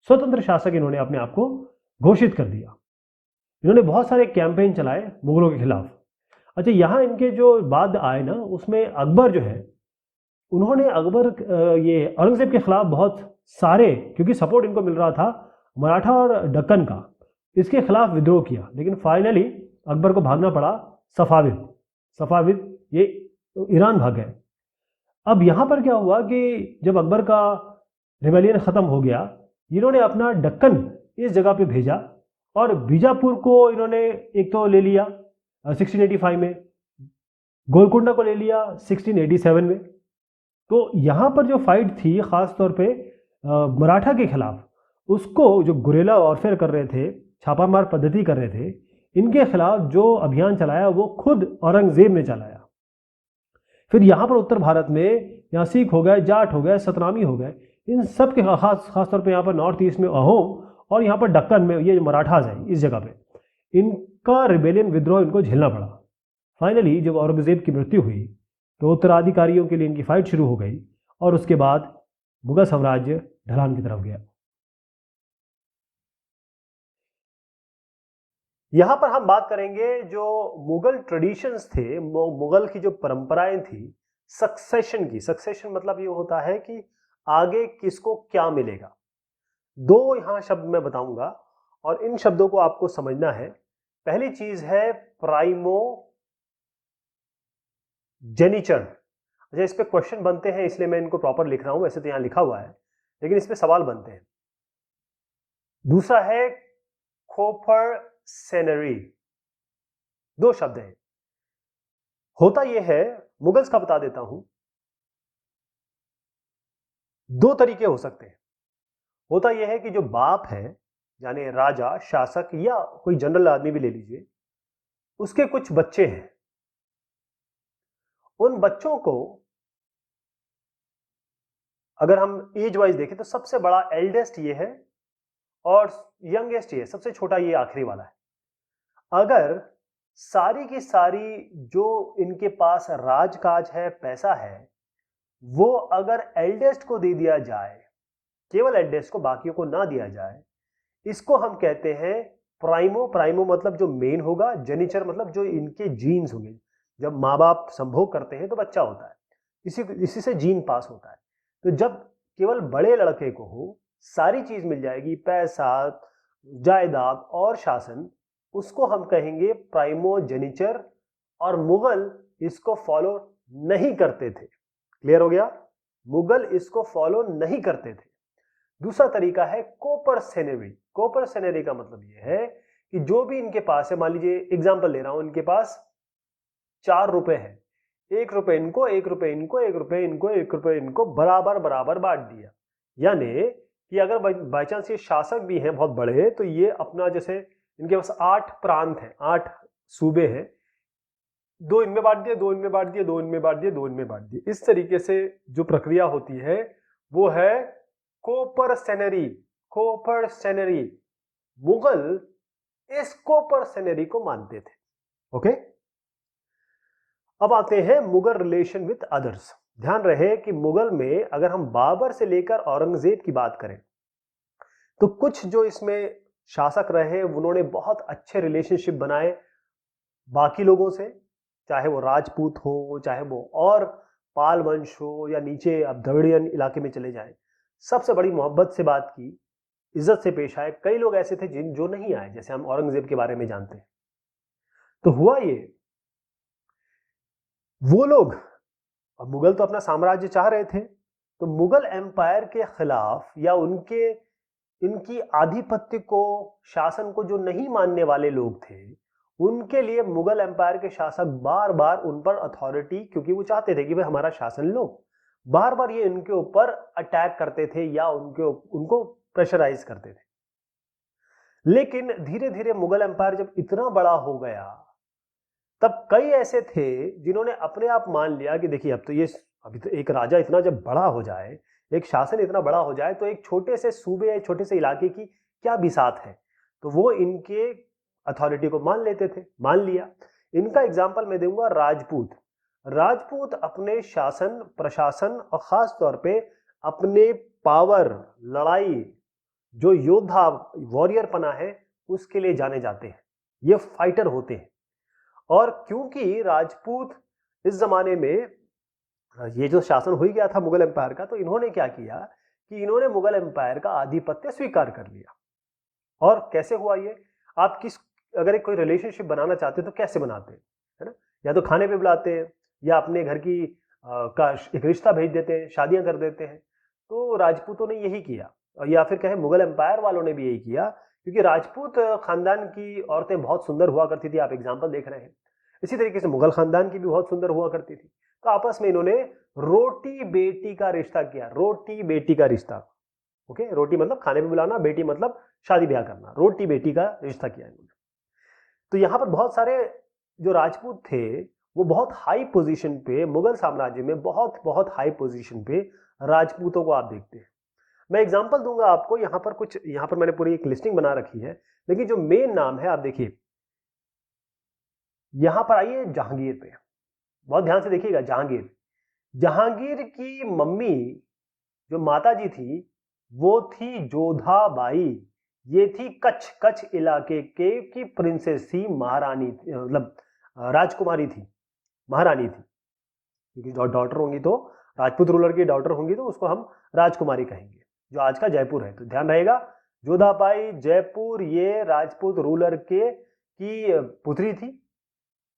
स्वतंत्र शासक इन्होंने अपने आप को घोषित कर दिया। इन्होंने बहुत सारे कैंपेन चलाए मुगलों के खिलाफ। अच्छा, यहाँ इनके जो बाद आए ना, उसमें अकबर जो है, उन्होंने ये औरंगजेब के खिलाफ बहुत सारे, क्योंकि सपोर्ट इनको मिल रहा था मराठा और दक्कन का, इसके खिलाफ विद्रोह किया। लेकिन फाइनली अकबर को भागना पड़ा सफाविद ये ईरान भाग गए। अब यहाँ पर क्या हुआ कि जब अकबर का रिबेलियन ख़त्म हो गया, इन्होंने अपना दक्कन इस जगह पे भेजा, और बीजापुर को इन्होंने एक तो ले लिया 1685 में, गोलकुंडा को ले लिया 1687 में, तो यहाँ पर जो फाइट थी खास तौर पे मराठा के खिलाफ, उसको जो गुरेला वॉरफेयर कर रहे थे, छापामार पद्धति कर रहे थे, इनके खिलाफ जो अभियान चलाया वो खुद औरंगजेब ने चलाया। फिर यहाँ पर उत्तर भारत में यहाँ सिख हो गए, जाट हो गए, सतनामी हो गए, इन सब के खास तौर पे यहाँ पर नॉर्थ ईस्ट में अहोम और यहाँ पर दक्कन में ये जो मराठाज हैं इस जगह पे, इनका रिबेलियन विद्रोह इनको झेलना पड़ा। फाइनली जब औरंगजेब की मृत्यु हुई तो उत्तराधिकारियों के लिए इनकी फाइट शुरू हो गई और उसके बाद मुगल साम्राज्य ढलान की तरफ गया। यहां पर हम बात करेंगे जो मुगल ट्रेडिशंस थे, मुगल की जो परंपराएं थी सक्सेशन की। सक्सेशन मतलब ये होता है कि आगे किसको क्या मिलेगा। दो यहां शब्द मैं बताऊंगा और इन शब्दों को आपको समझना है। पहली चीज है प्राइमो जेनिचर। अच्छा, इस पे क्वेश्चन बनते हैं इसलिए मैं इनको प्रॉपर लिख रहा हूं, वैसे तो यहां लिखा हुआ है लेकिन इस पे सवाल बनते हैं। दूसरा है खोपर सेनरी। दो शब्द हैं। होता यह है, मुगल्स का बता देता हूं, दो तरीके हो सकते हैं। होता यह है कि जो बाप है यानी राजा, शासक या कोई जनरल आदमी भी ले लीजिए, उसके कुछ बच्चे हैं। उन बच्चों को अगर हम एज वाइज देखें तो सबसे बड़ा एल्डेस्ट ये है और यंगेस्ट ये, सबसे छोटा ये आखिरी वाला है। अगर सारी की सारी जो इनके पास राजकाज है, पैसा है, वो अगर एल्डेस्ट को दे दिया जाए, केवल एल्डेस्ट को, बाकियों को ना दिया जाए, इसको हम कहते हैं प्राइमो। प्राइमो मतलब जो मेन होगा, जेनिचर मतलब जो इनके जीन्स होंगे। जब माँ बाप संभोग करते हैं तो बच्चा होता है, इसी से जीन पास होता है। तो जब केवल बड़े लड़के को हो, सारी चीज मिल जाएगी, पैसा, जायदाद और शासन, उसको हम कहेंगे प्राइमोजेनिचर। और मुगल इसको फॉलो नहीं करते थे। क्लियर हो गया? मुगल इसको फॉलो नहीं करते थे। दूसरा तरीका है कोपर सेनेरी। कोपर सेनेरी का मतलब यह है कि जो भी इनके पास है, मान लीजिए एग्जांपल ले रहा हूं, इनके पास 4 रुपए है, 1 रुपए इनको, 1 रुपए इनको, 1 रुपए इनको, 1 रुपए इनको, बराबर बराबर बांट दिया। यानी कि अगर बाई चांस ये शासक भी हैं बहुत बड़े, तो ये अपना, जैसे इनके पास 8 प्रांत हैं, 8 सूबे हैं, 2 इनमें बांट दिए, 2 इनमें बांट दिए, 2 इनमें बांट दिए, 2 इनमें बांट दिए। इस तरीके से जो प्रक्रिया होती है वो है कोपर सेनरी। कोपर सेनरी, मुगल इस कोपर सेनरी को मानते थे। ओके, अब आते हैं मुगल रिलेशन विद अदर्स। ध्यान रहे कि मुगल में अगर हम बाबर से लेकर औरंगजेब की बात करें तो कुछ जो इसमें शासक रहे उन्होंने बहुत अच्छे रिलेशनशिप बनाए बाकी लोगों से, चाहे वो राजपूत हो, चाहे वो और पाल वंश हो, या नीचे अब द्रविड़ियन इलाके में चले जाए, सबसे बड़ी मोहब्बत से बात की, इज्जत से पेश आए। कई लोग ऐसे थे जिन जो नहीं आए, जैसे हम औरंगजेब के बारे में जानते हैं। तो हुआ ये, वो लोग, अब मुगल तो अपना साम्राज्य चाह रहे थे, तो मुगल एम्पायर के खिलाफ या उनके इनकी आधिपत्य को, शासन को जो नहीं मानने वाले लोग थे, उनके लिए मुगल एम्पायर के शासक बार बार उन पर अथॉरिटी, क्योंकि वो चाहते थे कि भाई हमारा शासन लो, बार बार ये इनके ऊपर अटैक करते थे या उनको प्रेशराइज करते थे। लेकिन धीरे धीरे मुगल एम्पायर जब इतना बड़ा हो गया, तब कई ऐसे थे जिन्होंने अपने आप मान लिया कि देखिए अब तो ये, अभी तो एक राजा इतना जब बड़ा हो जाए, एक शासन इतना बड़ा हो जाए, तो एक छोटे से सूबे या छोटे से इलाके की क्या बिसात है। तो वो इनके अथॉरिटी को मान लेते थे, मान लिया। इनका एग्जाम्पल मैं दूंगा राजपूत। राजपूत अपने शासन, प्रशासन और खास तौर पे अपने पावर, लड़ाई, जो योद्धा वॉरियर पना है, उसके लिए जाने जाते हैं। ये फाइटर होते हैं। और क्योंकि राजपूत इस जमाने में, ये जो शासन हो ही गया था मुगल एम्पायर का, तो इन्होंने क्या किया कि इन्होंने मुगल एम्पायर का आधिपत्य स्वीकार कर लिया। और कैसे हुआ ये? आप अगर एक कोई रिलेशनशिप बनाना चाहते हैं तो कैसे बनाते हैं, है ना? या तो खाने पे बुलाते हैं, या अपने घर की का एक रिश्ता भेज देते हैं, शादियां कर देते हैं। तो राजपूतों ने यही किया, और या फिर कहें मुगल एम्पायर वालों ने भी यही किया, क्योंकि राजपूत खानदान की औरतें बहुत सुंदर हुआ करती थी, आप एग्जाम्पल देख रहे हैं। इसी तरीके से मुगल खानदान की भी बहुत सुंदर हुआ करती थी। तो आपस में इन्होंने रोटी बेटी का रिश्ता किया, रोटी बेटी का रिश्ता। ओके, रोटी मतलब खाने पे बुलाना, बेटी मतलब शादी ब्याह करना, रोटी बेटी का रिश्ता किया इन्होंने। तो यहां पर बहुत सारे जो राजपूत थे वो बहुत हाई पोजीशन पे, मुगल साम्राज्य में बहुत बहुत हाई पोजीशन पे राजपूतों को आप देखते हैं। मैं एग्जांपल दूंगा आपको, यहां पर कुछ, यहां पर मैंने पूरी एक लिस्टिंग बना रखी है, लेकिन जो मेन नाम है आप देखिए, यहां पर आइए जहांगीर पे, बहुत ध्यान से देखिएगा। जहांगीर, जहांगीर की मम्मी जो माता जी थी वो थी जोधाबाई। ये थी कच्छ, कच्छ इलाके के की प्रिंसेस थी, महारानी, मतलब राजकुमारी थी, महारानी थी, क्योंकि जो डॉटर होंगी तो राजपूत रूलर की डॉटर होंगी तो उसको हम राजकुमारी कहेंगे, जो आज का जयपुर है। तो ध्यान रहेगा, जोधाबाई जयपुर ये राजपूत रूलर के की पुत्री थी।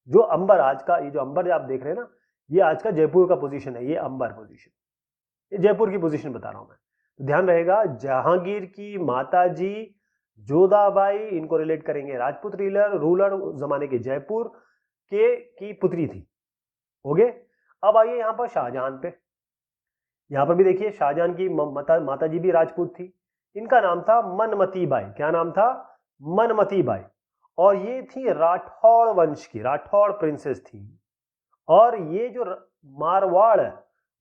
जो अंबर, आज का ये जो अंबर आप देख रहे हैं ना, ये आज का जयपुर का पोजीशन है, ये अंबर पोजीशन, ये जयपुर की पोजीशन बता रहा हूं मैं। तो ध्यान रहेगा, जहांगीर की माताजी जोधाबाई, इनको रिलेट करेंगे राजपूत रूलर, रूलर जमाने के जयपुर के की पुत्री थी। हो गए। अब आइए यहां पर शाहजहां पे, यहां पर भी देखिए शाहजहां की माताजी भी राजपूत थी, इनका नाम था मनमती बाई। क्या नाम था? मनमती बाई। और ये थी राठौड़ वंश की, राठौड़ प्रिंसेस थी। और ये जो मारवाड़,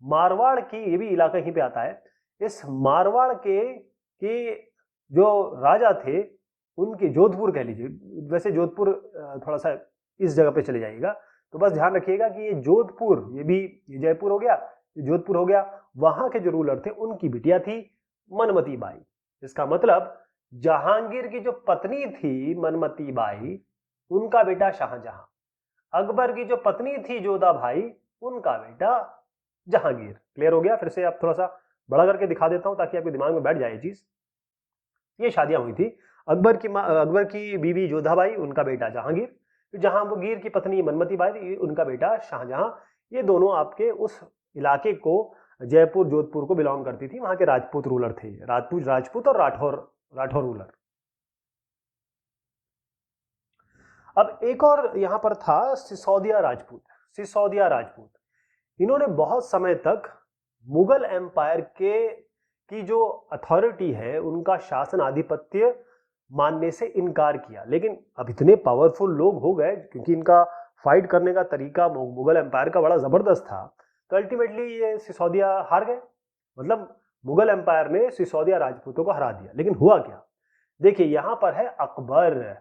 मारवाड़ की, ये भी इलाका यहीं पे आता है, इस मारवाड़ के जो राजा थे उनके, जोधपुर कह लीजिए, वैसे जोधपुर थोड़ा सा इस जगह पे चले जाइएगा, तो बस ध्यान रखिएगा कि ये जोधपुर, ये भी ये जयपुर हो गया, ये जोधपुर हो गया, वहां के जो रूलर थे उनकी बिटिया थी मनमती बाई। इसका मतलब जहांगीर की जो पत्नी थी मनमती बाई, उनका बेटा शाहजहां, अकबर की जो पत्नी थी जोधा भाई, उनका बेटा जहांगीर। क्लियर हो गया? फिर से आप थोड़ा सा बड़ा करके दिखा देता हूं ताकि आपके दिमाग में बैठ जाए चीज। ये शादियां हुई थी, अकबर की बीवी जोधाबाई, उनका बेटा जहांगीर, जहांगीर की पत्नी मनमती बाई, उनका बेटा शाहजहां। ये दोनों आपके उस इलाके को, जयपुर जोधपुर को बिलोंग करती थी, वहां के राजपूत रूलर थे, राजपूत और राठौर रूलर। अब एक और यहां पर था सिसोदिया राजपूत, सिसोदिया राजपूत। इन्होंने बहुत समय तक मुगल एम्पायर के की जो अथॉरिटी है, उनका शासन आधिपत्य मानने से इनकार किया। लेकिन अब इतने पावरफुल लोग हो गए, क्योंकि इनका फाइट करने का तरीका मुगल एम्पायर का बड़ा जबरदस्त था, तो अल्टीमेटली ये सिसोदिया हार गए। मतलब मुगल एम्पायर ने सिसोदिया राजपूतों को हरा दिया। लेकिन हुआ क्या, देखिए यहां पर है अकबर,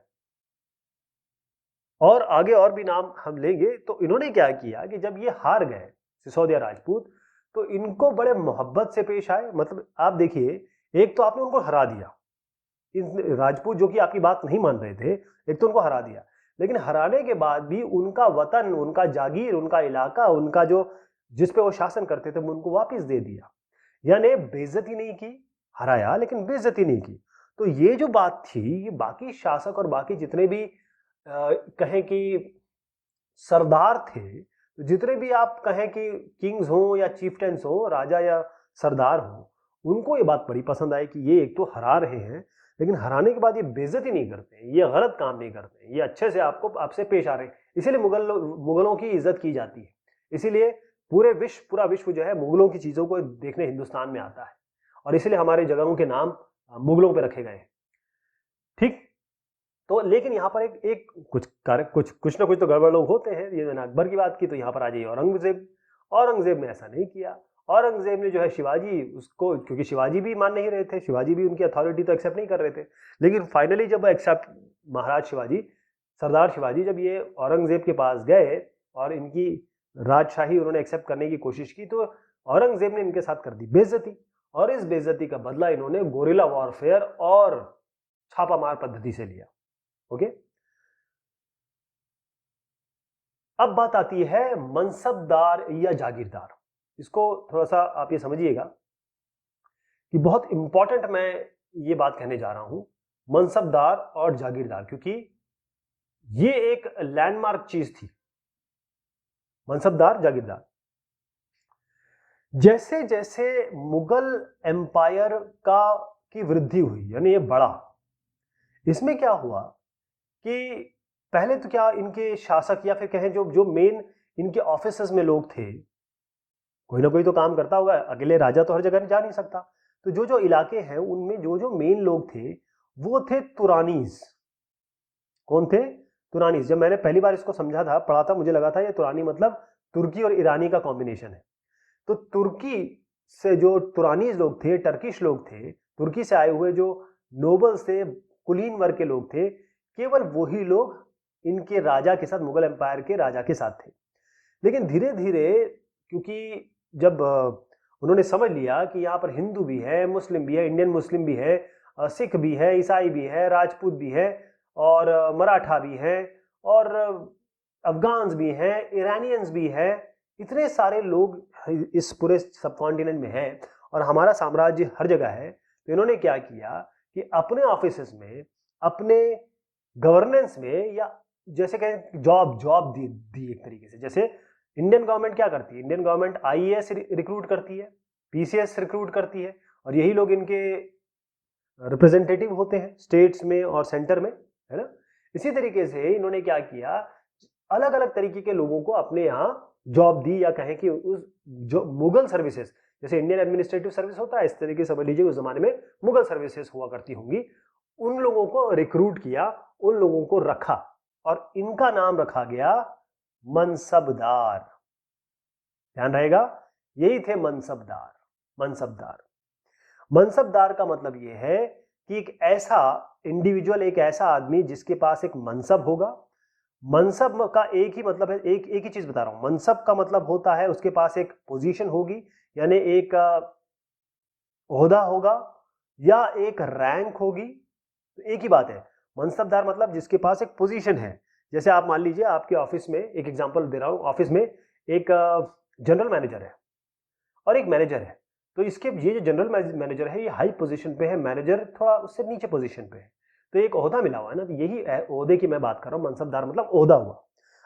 और आगे और भी नाम हम लेंगे। तो इन्होंने क्या किया कि जब ये हार गए सिसोदिया राजपूत, तो इनको बड़े मोहब्बत से पेश आए। मतलब आप देखिए, एक तो आपने उनको हरा दिया, इन राजपूत जो कि आपकी बात नहीं मान रहे थे, एक तो उनको हरा दिया, लेकिन हराने के बाद भी उनका वतन, उनका जागीर, उनका इलाका, उनका जो जिस पे वो शासन करते थे, वो उनको वापस दे दिया। यानी बेइज्जती नहीं की, हराया लेकिन बेइज्जती नहीं की। तो ये जो बात थी, ये बाकी शासक और बाकी जितने भी कहें कि सरदार थे, तो जितने भी आप कहें कि किंग्स हो या चीफटेंस हो, राजा या सरदार हो, उनको ये बात बड़ी पसंद आई कि ये एक तो हरा रहे हैं, लेकिन हराने के बाद ये बेइज्जती नहीं करते, ये गलत काम नहीं करते, ये अच्छे से आपसे पेश आ रहे हैं। इसीलिए मुगलों की इज्जत की जाती है। इसीलिए पूरा विश्व जो है मुगलों की चीजों को देखने हिंदुस्तान में आता है, और इसीलिए हमारे जगहों के नाम मुगलों पे रखे गए हैं। ठीक। तो लेकिन यहाँ पर एक कुछ ना कुछ तो गड़बड़ लोग होते हैं। ये मैंने अकबर की बात की, तो यहाँ पर आ जाइए औरंगजेब। औरंगजेब ने ऐसा नहीं किया। औरंगजेब ने जो है शिवाजी, उसको, क्योंकि शिवाजी भी मान नहीं रहे थे, शिवाजी भी उनकी अथॉरिटी तो एक्सेप्ट नहीं कर रहे थे। लेकिन फाइनली जब एक्सेप्ट, महाराज शिवाजी, सरदार शिवाजी जब ये औरंगजेब के पास गए और इनकी राजशाही उन्होंने एक्सेप्ट करने की कोशिश की, तो औरंगजेब ने इनके साथ कर दी बेइज्जती, और इस बेइज्जती का बदला इन्होंने गोरिल्ला वॉरफेयर और छापामार पद्धति से लिया। ओके। अब बात आती है मनसबदार या जागीरदार। इसको थोड़ा सा आप ये समझिएगा कि बहुत इंपॉर्टेंट मैं ये बात कहने जा रहा हूं, मनसबदार और जागीरदार, क्योंकि ये एक लैंडमार्क चीज थी, मनसबदार जागीरदार। जैसे जैसे मुगल एम्पायर की वृद्धि हुई, यानी ये बढ़ा, इसमें क्या हुआ कि पहले तो क्या इनके शासक, या फिर कहें जो जो मेन इनके ऑफिसेस में लोग थे, कोई ना कोई तो काम करता होगा, अकेले राजा तो हर जगह जा नहीं सकता। तो जो जो इलाके हैं उनमें जो जो मेन लोग थे वो थे तुरानीज। कौन थे? तुरानीज। जब मैंने पहली बार इसको समझा था, पढ़ा था, मुझे लगा था ये तुरानी मतलब तुर्की और ईरानी का कॉम्बिनेशन है। तो तुर्की से जो तुरानीज लोग थे, टर्किश लोग थे, तुर्की से आए हुए जो नोबल्स थे, कुलीन वर्ग के लोग थे, केवल वही लोग इनके राजा के साथ, मुगल एम्पायर के राजा के साथ थे। लेकिन धीरे धीरे, क्योंकि जब उन्होंने समझ लिया कि यहाँ पर हिंदू भी है, मुस्लिम भी है, इंडियन मुस्लिम भी है, सिख भी है, ईसाई भी है, राजपूत भी है, और मराठा भी है, और अफगान्स भी हैं, ईरानियंस भी है, इतने सारे लोग इस पूरे सब कॉन्टिनेंट में हैं और हमारा साम्राज्य हर जगह है। तो इन्होंने क्या किया कि अपने ऑफिसेस में, अपने गवर्नेंस में, या जैसे कहें जॉब दी एक तरीके से। जैसे इंडियन गवर्नमेंट क्या करती है? इंडियन गवर्नमेंट आईएएस रिक्रूट करती है, पीसीएस रिक्रूट करती है, और यही लोग इनके रिप्रेजेंटेटिव होते हैं स्टेट्स में और सेंटर में, है ना। इसी तरीके से इन्होंने क्या किया, अलग अलग तरीके के लोगों को अपने यहाँ जॉब दी, या कहें कि उस जो मुगल सर्विसेज, जैसे इंडियन एडमिनिस्ट्रेटिव सर्विस होता है, इस तरीके समझ लीजिए उस जमाने में मुगल सर्विसेज हुआ करती होंगी, उन लोगों को रिक्रूट किया, उन लोगों को रखा, और इनका नाम रखा गया मनसबदार। ध्यान रहेगा, यही थे मनसबदार। मनसबदार मनसबदार का मतलब यह है कि एक ऐसा इंडिविजुअल, एक ऐसा आदमी जिसके पास एक मनसब होगा। मनसब का एक ही मतलब है, एक ही चीज बता रहा हूं, मनसब का मतलब होता है उसके पास एक पोजीशन होगी, यानी एक ओहदा होगा या एक रैंक होगी। तो एक ही बात है, मनसबदार मतलब जिसके पास एक पोजीशन है। जैसे आप मान लीजिए आपके ऑफिस में, एक एग्जांपल दे रहा हूं, ऑफिस में एक जनरल मैनेजर है और एक मैनेजर है। तो इसके ये जो जनरल मैनेजर है ये हाई पोजीशन पे है, मैनेजर थोड़ा उससे नीचे पोजीशन पे है, तो एक ओहदा मिला हुआ है ना। तो यही ओहदे की मैं बात कर रहा हूँ, मनसबदार मतलब ओहदा हुआ।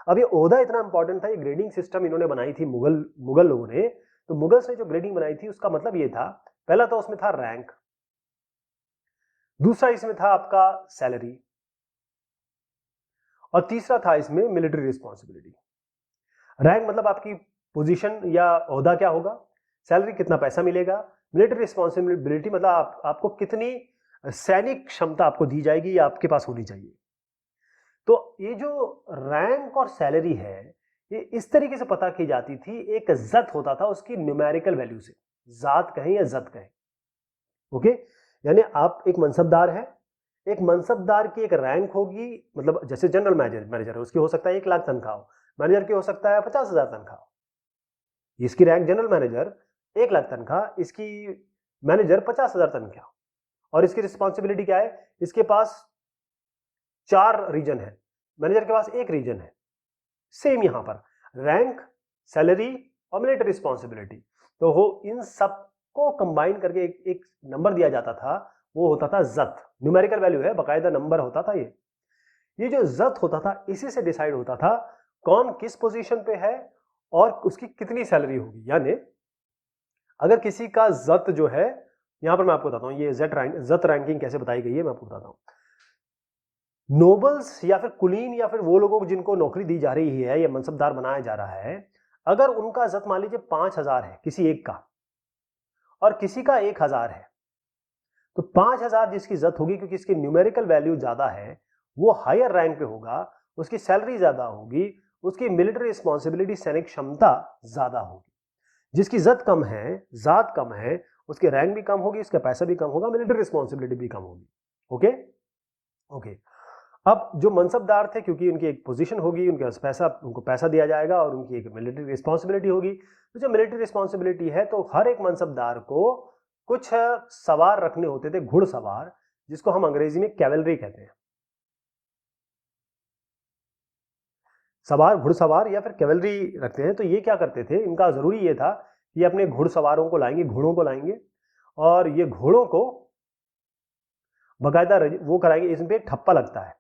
अब ये ओहदा इतना इंपॉर्टेंट था, ये ग्रेडिंग सिस्टम इन्होंने बनाई थी मुगल लोगों ने। तो मुगल्स ने जो ग्रेडिंग बनाई थी उसका मतलब ये था, पहला तो उसमें था रैंक, दूसरा इसमें था आपका सैलरी, और तीसरा था इसमें मिलिट्री रिस्पॉन्सिबिलिटी। रैंक मतलब आपकी पोजीशन या ओहदा क्या होगा, सैलरी कितना पैसा मिलेगा, मिलिट्री रिस्पॉन्सिबिलिटी मतलब आपको कितनी सैनिक क्षमता आपको दी जाएगी या आपके पास होनी चाहिए। तो ये जो रैंक और सैलरी है ये इस तरीके से पता की जाती थी, एक जत होता था उसकी न्यूमेरिकल वैल्यू से, जात कहें या जत कहें। ओके, यानी आप एक मनसबदार है, एक मनसबदार की एक रैंक होगी, मतलब जैसे जनरल मैनेजर है, उसकी हो सकता है 1 लाख तनख्वाह हो, मैनेजर की हो सकता है 50,000 तनख्वाह। इसकी रैंक जनरल मैनेजर 1 लाख तनख्वाह, इसकी मैनेजर 50,000 तनख्वाह। और इसकी रिस्पॉन्सिबिलिटी क्या है, इसके पास 4 रीजन है, मैनेजर के पास 1 रीजन है। सेम यहां पर रैंक, सैलरी और मिलिट्री रिस्पॉन्सिबिलिटी, तो वो इन सबको कंबाइन करके एक नंबर दिया जाता था, वो होता था जत। न्यूमेरिकल वैल्यू है, बाकायदा नंबर होता था। ये जो जत होता था इसी से डिसाइड होता था कौन किस पोजीशन पे है और उसकी कितनी सैलरी होगी। यानी अगर किसी का जत जो है, यहां पर मैं आपको बताता हूं ये जत रैंकिंग कैसे बताई गई है, मैं आपको बताता हूं। नोबल्स या फिर कुलीन या फिर वो लोगों जिनको नौकरी दी जा रही है या मनसबदार बनाया जा रहा है, अगर उनका जत मान लीजिए 5,000 है किसी एक का, और किसी का 1,000 है, तो 5,000 जिसकी जत होगी, क्योंकि इसकी न्यूमेरिकल वैल्यू ज्यादा है, वो हायर रैंक पे होगा, उसकी सैलरी ज्यादा होगी, उसकी मिलिट्री रिस्पॉन्सिबिलिटी सैनिक क्षमता ज्यादा होगी। जिसकी जत कम है, जात कम है, उसकी रैंक भी कम होगी, उसका पैसा भी कम होगा, मिलिट्री रिस्पॉन्सिबिलिटी भी कम होगी। Okay okay. अब जो मनसबदार थे, क्योंकि उनकी एक पोजीशन होगी, उनके पास पैसा, उनको पैसा दिया जाएगा, और उनकी एक मिलिट्री रिस्पॉन्सिबिलिटी होगी। तो जो मिलिट्री रिस्पॉन्सिबिलिटी है, तो हर एक मनसबदार को कुछ सवार रखने होते थे, घुड़सवार, जिसको हम अंग्रेजी में कैवलरी कहते हैं। सवार, घुड़सवार या फिर कैवलरी रखते हैं। तो ये क्या करते थे, इनका जरूरी ये था कि अपने घुड़सवारों को लाएंगे, घोड़ों को लाएंगे, और ये घोड़ों को बाकायदा वो कराएंगे। इसमें ठप्पा लगता है,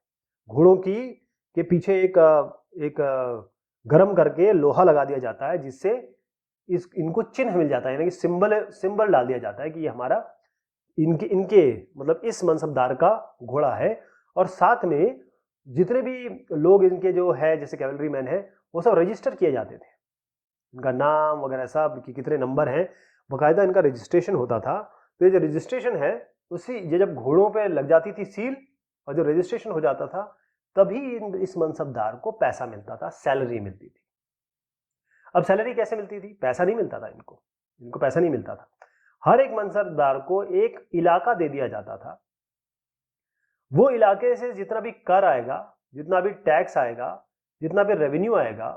घोड़ों की के पीछे एक गरम करके लोहा लगा दिया जाता है, जिससे इनको चिन्ह मिल जाता है, यानी कि सिंबल डाल दिया जाता है कि ये हमारा इनके मतलब इस मनसबदार का घोड़ा है। और साथ में जितने भी लोग इनके जो है जैसे कैवलरी मैन है वो सब रजिस्टर किए जाते थे, इनका नाम वगैरह सब कि कितने नंबर हैं, बाकायदा इनका रजिस्ट्रेशन होता था। तो ये जो रजिस्ट्रेशन है उसी ये जब घोड़ों पे लग जाती थी सील और जो रजिस्ट्रेशन हो जाता था तभी इस मनसबदार को पैसा मिलता था, सैलरी मिलती थी। अब सैलरी कैसे मिलती थी? पैसा नहीं मिलता था इनको, इनको पैसा नहीं मिलता था। हर एक मनसबदार को एक इलाका दे दिया जाता था, वो इलाके से जितना भी कर आएगा, जितना भी टैक्स आएगा, जितना भी रेवेन्यू आएगा,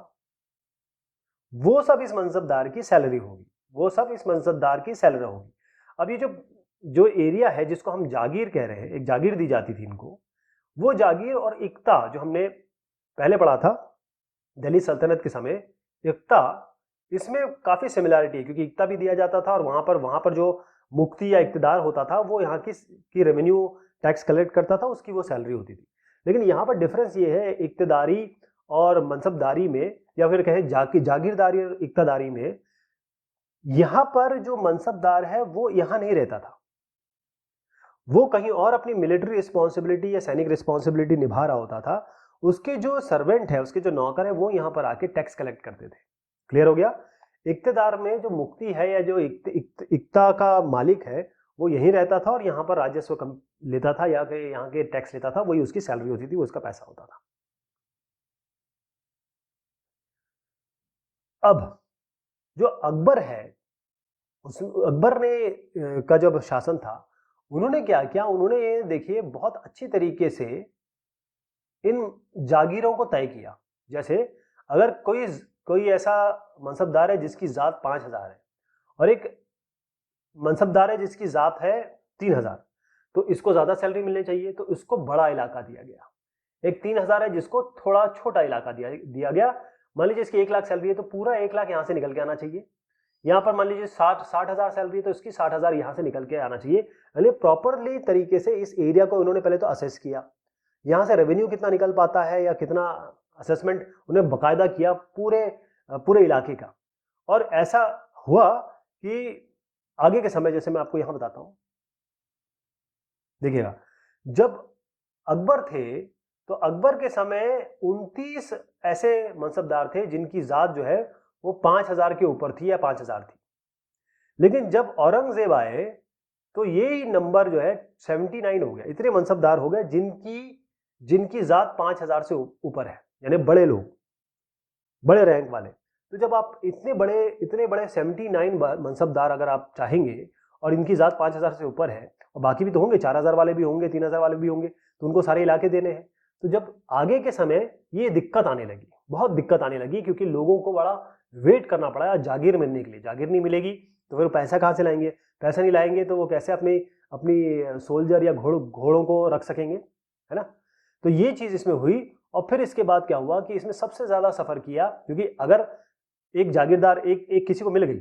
वो सब इस मनसबदार की सैलरी होगी, वो सब इस मनसबदार की सैलरी होगी। अब ये जो जो एरिया है जिसको हम जागीर कह रहे हैं, एक जागीर दी जाती थी इनको, वो जागीर और इक्ता जो हमने पहले पढ़ा था दिल्ली सल्तनत के समय, इक्ता, इसमें काफी सिमिलैरिटी है क्योंकि इक्ता भी दिया जाता था और वहां पर जो मुक्ति या इक्तदार होता था वो यहाँ की रेवेन्यू टैक्स कलेक्ट करता था, उसकी वो सैलरी होती थी। लेकिन यहाँ पर डिफरेंस ये है इक्तदारी और मनसबदारी में, या फिर कहें जागीरदारी और इक्तदारी में, यहां पर जो मनसबदार है वो यहां नहीं रहता था, वो कहीं और अपनी मिलिट्री रिस्पॉन्सिबिलिटी या सैनिक रिस्पॉन्सिबिलिटी निभा रहा होता था। उसके जो सर्वेंट है, उसके जो नौकर है, वो यहां पर आके टैक्स कलेक्ट करते थे। क्लियर हो गया? इक्तदार में जो मुक्ति है या जो इक्ता का मालिक है वो यहीं रहता था और यहां पर राजस्व कम लेता था या यहाँ के टैक्स लेता था, वही उसकी सैलरी होती थी, वो उसका पैसा होता था। अब जो अकबर है, उस अकबर ने का जब शासन था, उन्होंने क्या किया, उन्होंने देखिए बहुत अच्छी तरीके से इन जागीरों को तय किया। जैसे अगर कोई ऐसा मनसबदार है जिसकी जात 5,000 है और एक मनसबदार है जिसकी जात है 3,000, तो इसको ज्यादा सैलरी मिलनी चाहिए, तो इसको बड़ा इलाका दिया गया। एक 3,000 है जिसको थोड़ा छोटा इलाका दिया गया। मान लीजिए इसकी 1 लाख सैलरी है तो पूरा 1 लाख यहां से निकल के आना चाहिए। यहाँ पर मान लीजिए 60,000 सैलरी है तो इसकी 60,000 यहां से निकल के आना चाहिए। यानी प्रॉपरली तरीके से इस एरिया को उन्होंने पहले तो असेस किया, यहां से रेवेन्यू कितना निकल पाता है या कितना, असेसमेंट उन्हें बकायदा किया पूरे इलाके का। और ऐसा हुआ कि आगे के समय, जैसे मैं आपको यहां बताता हूं, देखिएगा, जब अकबर थे तो अकबर के समय 29 ऐसे मनसबदार थे जिनकी जात जो है वो 5,000 के ऊपर थी या 5,000 थी। लेकिन जब औरंगजेब आए तो ये नंबर जो है 79 हो गया, इतने मनसबदार हो गए जिनकी जात 5,000 से ऊपर है, यानी बड़े लोग, बड़े रैंक वाले। तो जब आप इतने बड़े 79 मनसबदार अगर आप चाहेंगे और इनकी जात 5,000 से ऊपर है, और बाकी भी तो होंगे, 4,000 वाले भी होंगे, 3,000 वाले भी होंगे, तो उनको सारे इलाके देने हैं। तो जब आगे के समय ये दिक्कत आने लगी, बहुत दिक्कत आने लगी, क्योंकि लोगों को बड़ा वेट करना पड़ा जागीर मिलने के लिए। जागीर नहीं मिलेगी तो फिर पैसा कहाँ से लाएंगे, पैसा नहीं लाएंगे तो वो कैसे अपनी अपनी सोल्जर या घोड़ों को रख सकेंगे, है ना। तो ये चीज इसमें हुई। और फिर इसके बाद क्या हुआ कि इसमें सबसे ज्यादा सफर किया, क्योंकि अगर एक जागीरदार एक किसी को मिल गई,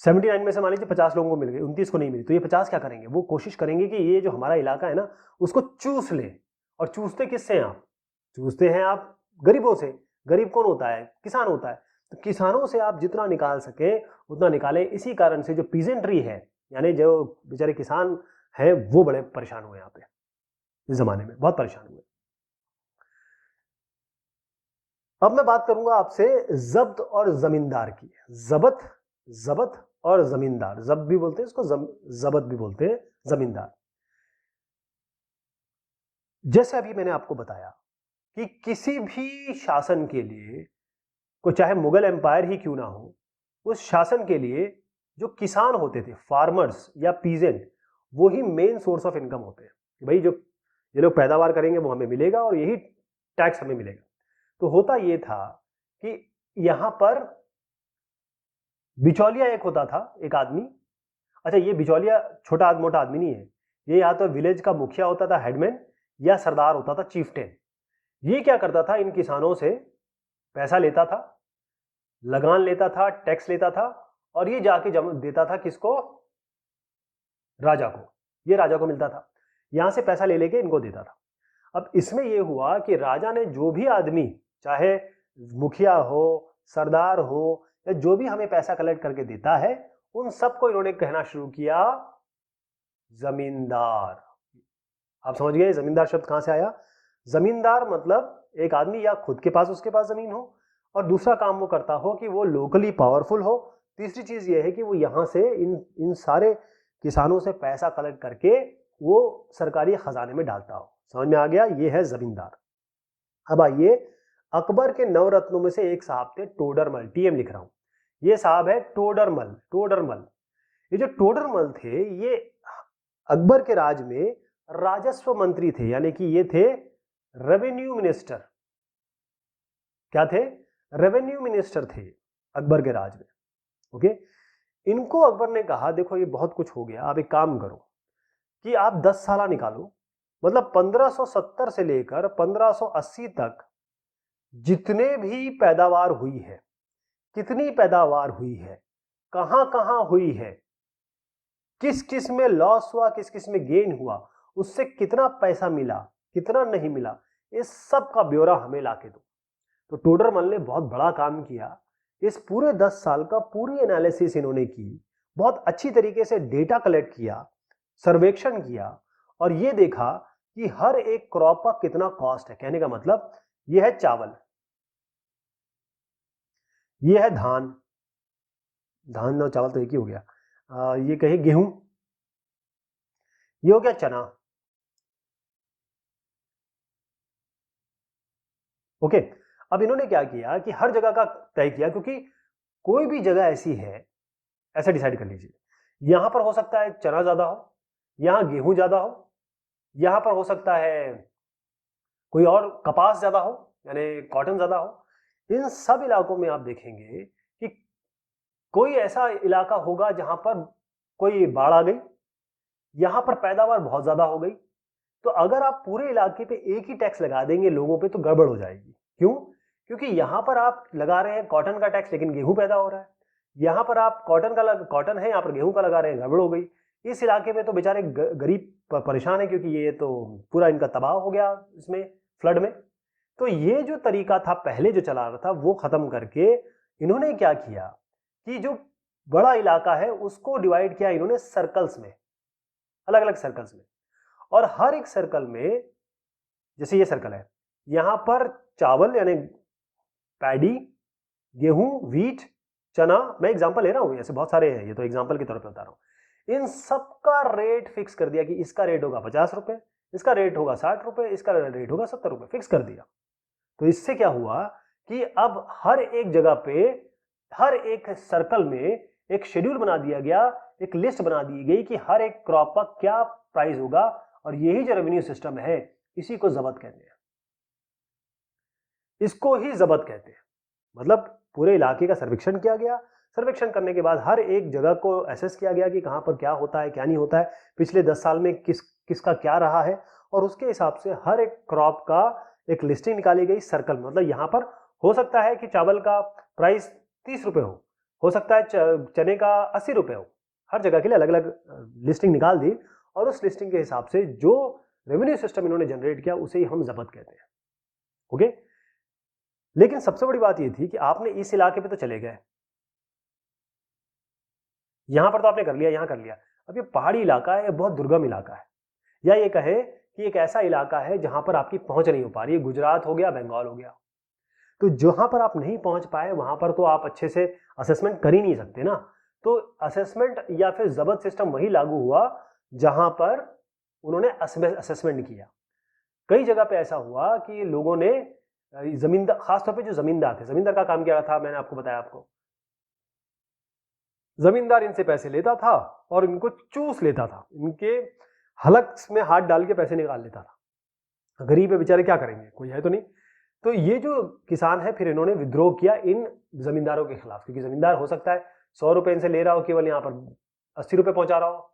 79 में से मान लीजिए 50 लोगों को मिल गई, 29 को नहीं मिली, तो ये 50 क्या करेंगे, वो कोशिश करेंगे कि ये जो हमारा इलाका है ना उसको चूस ले। और चूसते किससे हैं आप? चूसते हैं आप गरीबों से। गरीब कौन होता है? किसान होता है। तो किसानों से आप जितना निकाल सके उतना निकालें। इसी कारण से जो पीजेंट्री है, यानी जो बेचारे किसान हैं, वो बड़े परेशान हुए यहाँ पे, इस जमाने में बहुत परेशान हुए। अब मैं बात करूंगा आपसे जब्त और जमींदार की। जबत और जमींदार, जब्त भी बोलते हैं इसको, जबत भी बोलते हैं, जमींदार। जैसे अभी मैंने आपको बताया कि किसी भी शासन के लिए, कोई चाहे मुगल एम्पायर ही क्यों ना हो, उस शासन के लिए जो किसान होते थे, फार्मर्स या पीजेंट, वो ही मेन सोर्स ऑफ इनकम होते हैं कि भाई जो ये लोग पैदावार करेंगे वो हमें मिलेगा और यही टैक्स हमें मिलेगा। तो होता ये था कि यहां पर बिचौलिया एक होता था, एक आदमी। अच्छा, ये बिचौलिया छोटा मोटा आदमी नहीं है, ये या तो विलेज का मुखिया होता था, हेडमैन, या सरदार होता था, चीफटेन। ये क्या करता था, इन किसानों से पैसा लेता था, लगान लेता था, टैक्स लेता था, और ये जाके जमा देता था किसको? राजा को। ये राजा को मिलता था, यहां से पैसा ले लेके इनको देता था। अब इसमें यह हुआ कि राजा ने जो भी आदमी, चाहे मुखिया हो, सरदार हो, या जो भी हमें पैसा कलेक्ट करके देता है, उन सबको इन्होंने कहना शुरू किया जमींदार। आप समझ गए जमींदार शब्द कहां से आया? जमींदार मतलब एक आदमी या खुद के पास उसके पास जमीन हो, और दूसरा काम वो करता हो कि वो लोकली पावरफुल हो। तीसरी चीज ये है कि वो यहाँ से इन सारे किसानों से पैसा कलेक्ट करके वो सरकारी खजाने में डालता हो। समझ में आ गया? ये है जमींदार। अब आइए, अकबर के नवरत्नों में से एक साहब थे टोडरमल, टीएम लिख रहा हूं। ये साहब है टोडरमल। टोडरमल, ये जो टोडरमल थे, ये अकबर के राज में राजस्व मंत्री थे, यानी कि ये थे रेवेन्यू मिनिस्टर। क्या थे? रेवेन्यू मिनिस्टर थे अकबर के राज में। ओके, इनको अकबर ने कहा देखो ये बहुत कुछ हो गया, आप एक काम करो कि आप 10 साल निकालो, मतलब 1570 से लेकर 1580 तक जितने भी पैदावार हुई है, कितनी पैदावार हुई है, कहां कहां हुई है, किस किस में लॉस हुआ, किस किस में गेन हुआ, उससे कितना पैसा मिला, कितना नहीं मिला, इस सब का ब्यौरा हमें लाके दो। तो टोडरमल ने बहुत बड़ा काम किया। इस पूरे 10 साल का पूरी एनालिसिस इन्होंने की, बहुत अच्छी तरीके से डेटा कलेक्ट किया, सर्वेक्षण किया, और ये देखा कि हर एक क्रॉप का कितना कॉस्ट है। कहने का मतलब ये है चावल, ये है धान, धान और चावल तो एक ही हो गया, ये कहे गेहूं, ये हो गया चना। ओके, अब इन्होंने क्या किया कि हर जगह का तय किया, क्योंकि कोई भी जगह ऐसी है, ऐसा डिसाइड कर लीजिए, यहां पर हो सकता है चना ज्यादा हो, यहां गेहूं ज्यादा हो, यहां पर हो सकता है कोई और कपास ज्यादा हो, यानी कॉटन ज्यादा हो। इन सब इलाकों में आप देखेंगे कि कोई ऐसा इलाका होगा जहां पर कोई बाढ़ आ गई, यहां पर पैदावार बहुत ज्यादा हो गई। तो अगर आप पूरे इलाके पे एक ही टैक्स लगा देंगे लोगों पे तो गड़बड़ हो जाएगी। क्यों? क्योंकि यहां पर आप लगा रहे हैं कॉटन का टैक्स, लेकिन गेहूं पैदा हो रहा है। यहां पर आप कॉटन है, यहां पर गेहूं का लगा रहे हैं, गड़बड़ हो गई। इस इलाके में तो बेचारे गरीब परेशान है, क्योंकि ये तो पूरा इनका तबाह हो गया इसमें, फ्लड में। तो ये जो तरीका था पहले जो चला रहा था, वो खत्म करके इन्होंने क्या किया कि जो बड़ा इलाका है उसको डिवाइड किया इन्होंने सर्कल्स में, अलग अलग सर्कल्स में। और हर एक सर्कल में, जैसे ये सर्कल है, यहां पर चावल यानी पैडी, गेहूं, व्हीट, चना, मैं एग्जांपल ले रहा हूं, ऐसे बहुत सारे हैं, ये तो एग्जांपल के तौर पे बता रहा हूं। इन सबका रेट फिक्स कर दिया कि इसका रेट होगा 50 रुपए, इसका रेट होगा 60 रुपए, इसका रेट होगा 70 रुपए, फिक्स कर दिया। तो इससे क्या हुआ कि अब हर एक जगह पे, हर एक सर्कल में एक शेड्यूल बना दिया गया, एक लिस्ट बना दी गई कि हर एक क्रॉप का क्या प्राइस होगा। और यही जो रेवेन्यू सिस्टम है, इसी को जब्त कहते हैं, इसको ही जब्त कहते हैं। मतलब पूरे इलाके का सर्वेक्षण किया गया, सर्वेक्षण करने के बाद हर एक जगह को एसेस किया गया कि कहां पर क्या होता है, क्या नहीं होता है, पिछले 10 साल में किसका क्या रहा है, और उसके हिसाब से हर एक क्रॉप का एक लिस्टिंग निकाली गई सर्कल। मतलब यहां पर हो सकता है कि चावल का प्राइस 30 रुपए हो सकता है चने का 80 रुपए हो, हर जगह के लिए अलग अलग लिस्टिंग निकाल दी, और उस लिस्टिंग के हिसाब से जो रेवेन्यू सिस्टम इन्होंने जनरेट किया उसे ही हम जब्त कहते हैं। ओके, लेकिन सबसे बड़ी बात यह थी कि आपने इस इलाके पे तो चले गए, यहां पर तो आपने कर लिया, यहां कर लिया, अब ये पहाड़ी इलाका है, बहुत दुर्गम इलाका है, या ये कहे कि एक ऐसा इलाका है जहां पर आपकी पहुंच नहीं हो पा रही है, गुजरात हो गया, बंगाल हो गया। तो जहां पर आप नहीं पहुंच पाए वहां पर तो आप अच्छे से असेसमेंट कर ही नहीं सकते ना। तो असेसमेंट या फिर जब्त सिस्टम वही लागू हुआ जहां पर उन्होंने असेसमेंट किया। कई जगह पे ऐसा हुआ कि लोगों ने जमींदार, खासतौर पे जो जमींदार थे, जमींदार का काम क्या था, मैंने आपको बताया, आपको जमींदार इनसे पैसे लेता था और इनको चूस लेता था, इनके हलक में हाथ डाल के पैसे निकाल लेता था। गरीब है बेचारे, क्या करेंगे, कोई है तो नहीं। तो ये जो किसान है, फिर इन्होंने विद्रोह किया इन जमींदारों के खिलाफ, क्योंकि जमींदार हो सकता है 100 रुपए इनसे ले रहा हो, केवल यहाँ पर 80 रुपए पहुंचा रहा हो,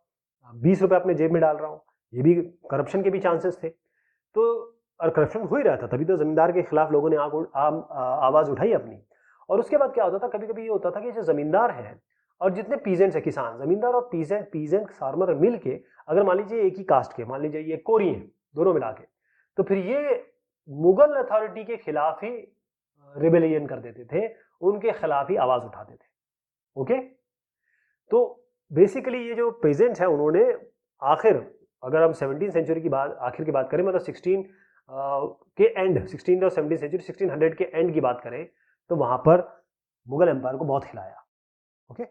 20 रुपए अपने जेब में डाल रहा हो, ये भी करप्शन के भी चांसेस थे। तो और करप्शन हो ही रहा था, तभी तो जमींदार के खिलाफ लोगों ने आवाज उठाई अपनी। और उसके बाद क्या होता था, कभी कभी ये होता था कि जो जमींदार है और जितने पीजेंट्स है, किसान, जमींदार और पीजेंट फार्मर मिल के, अगर मान लीजिए एक ही कास्ट के, मान लीजिए ये कोरी है, दोनों मिला के, तो फिर ये मुगल अथॉरिटी के खिलाफ ही रिबेलियन कर देते थे, उनके खिलाफ ही आवाज उठाते थे। ओके, तो बेसिकली ये जो पेजेंट्स हैं उन्होंने आखिर, अगर हम 17वीं सेंचुरी की बात, आखिर की बात करें, मतलब के एंड 16 और 17 सेंचुरी 1600 के एंड की बात करें तो वहां पर मुगल एम्पायर को बहुत हिलाया। ओके,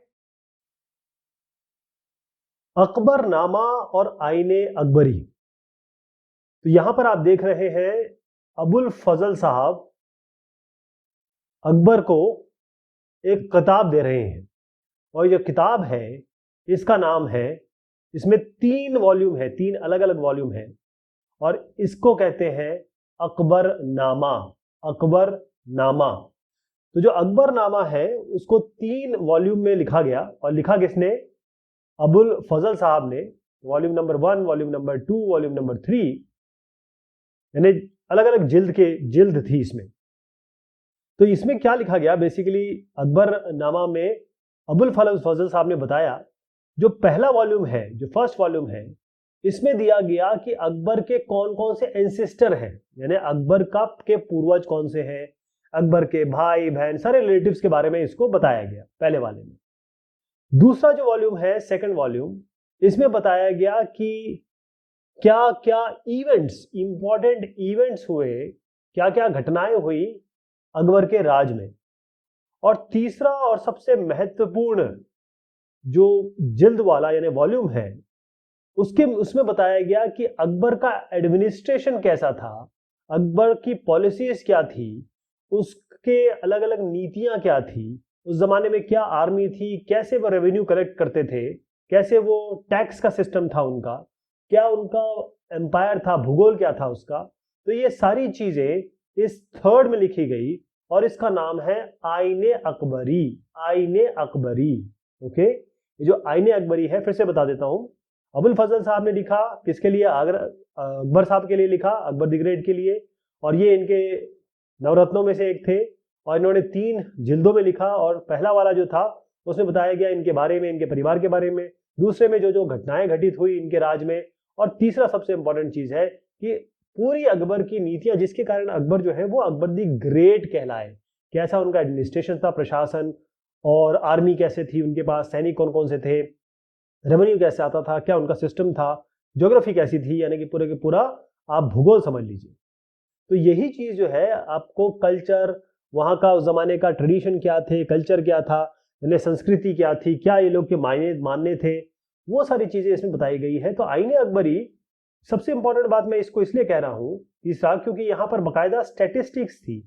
अकबरनामा और आईने अकबरी। तो यहां पर आप देख रहे हैं अबुल फजल साहब अकबर को एक किताब दे रहे हैं और ये किताब है, इसका नाम है, इसमें 3 वॉल्यूम है, 3 अलग अलग वॉल्यूम है और इसको कहते हैं अकबरनामा। अकबरनामा। तो जो अकबरनामा है उसको 3 वॉल्यूम में लिखा गया और लिखा किसने? अबुल फजल साहब ने। Volume number 1, volume number 2, volume number 3, यानी अलग अलग जिल्द थी इसमें। तो इसमें क्या लिखा गया बेसिकली अकबरनामा में अबुल फजल साहब ने बताया, जो पहला वॉल्यूम है, जो फर्स्ट वॉल्यूम है, इसमें दिया गया कि अकबर के कौन कौन से एंसेस्टर हैं, यानी अकबर का के पूर्वज कौन से हैं, अकबर के भाई बहन सारे रिलेटिव्स के बारे में इसको बताया गया पहले वाले में। दूसरा जो वॉल्यूम है, सेकंड वॉल्यूम, इसमें बताया गया कि क्या क्या इवेंट्स, इंपॉर्टेंट इवेंट्स हुए, क्या क्या घटनाएं हुई अकबर के राज में। और तीसरा और सबसे महत्वपूर्ण जो जिल्द वाला यानी वॉल्यूम है, उसमें बताया गया कि अकबर का एडमिनिस्ट्रेशन कैसा था, अकबर की पॉलिसीज क्या थी, उसके अलग अलग नीतियां क्या थी, उस जमाने में क्या आर्मी थी, कैसे वो रेवेन्यू कलेक्ट करते थे, कैसे वो टैक्स का सिस्टम था उनका, क्या उनका एम्पायर था, भूगोल क्या था उसका। तो ये सारी चीजें इस थर्ड में लिखी गई और इसका नाम है आईने अकबरी। आईने अकबरी। ओके, ये जो आईने अकबरी है, फिर से बता देता हूं, अबुल फजल साहब ने लिखा किसके लिए? अकबर साहब के लिए लिखा, अकबर द ग्रेट के लिए, और ये इनके नवरत्नों में से एक थे और इन्होंने 3 जिल्दों में लिखा। और पहला वाला जो था उसमें बताया गया इनके बारे में, इनके परिवार के बारे में, दूसरे में जो जो घटनाएं घटित हुई इनके राज में, और तीसरा सबसे इंपॉर्टेंट चीज है कि पूरी अकबर की नीतियां, जिसके कारण अकबर जो है वो अकबर द ग्रेट कहलाए। कैसा उनका एडमिनिस्ट्रेशन था, प्रशासन, और आर्मी कैसे थी उनके पास, सैनिक कौन कौन से थे, रेवेन्यू कैसे आता था, क्या उनका सिस्टम था, ज्योग्राफी कैसी थी, यानी कि पूरे के पूरा आप भूगोल समझ लीजिए। तो यही चीज जो है आपको कल्चर, वहां का उस जमाने का ट्रेडिशन क्या थे, कल्चर क्या था, यानी संस्कृति क्या थी, क्या ये लोग के मानने थे, वो सारी चीजें इसमें बताई गई है। तो आईने अकबरी, सबसे इंपॉर्टेंट बात मैं इसको इसलिए कह रहा हूं तीसरा, क्योंकि यहां पर बकायदा स्टैटिस्टिक्स थी,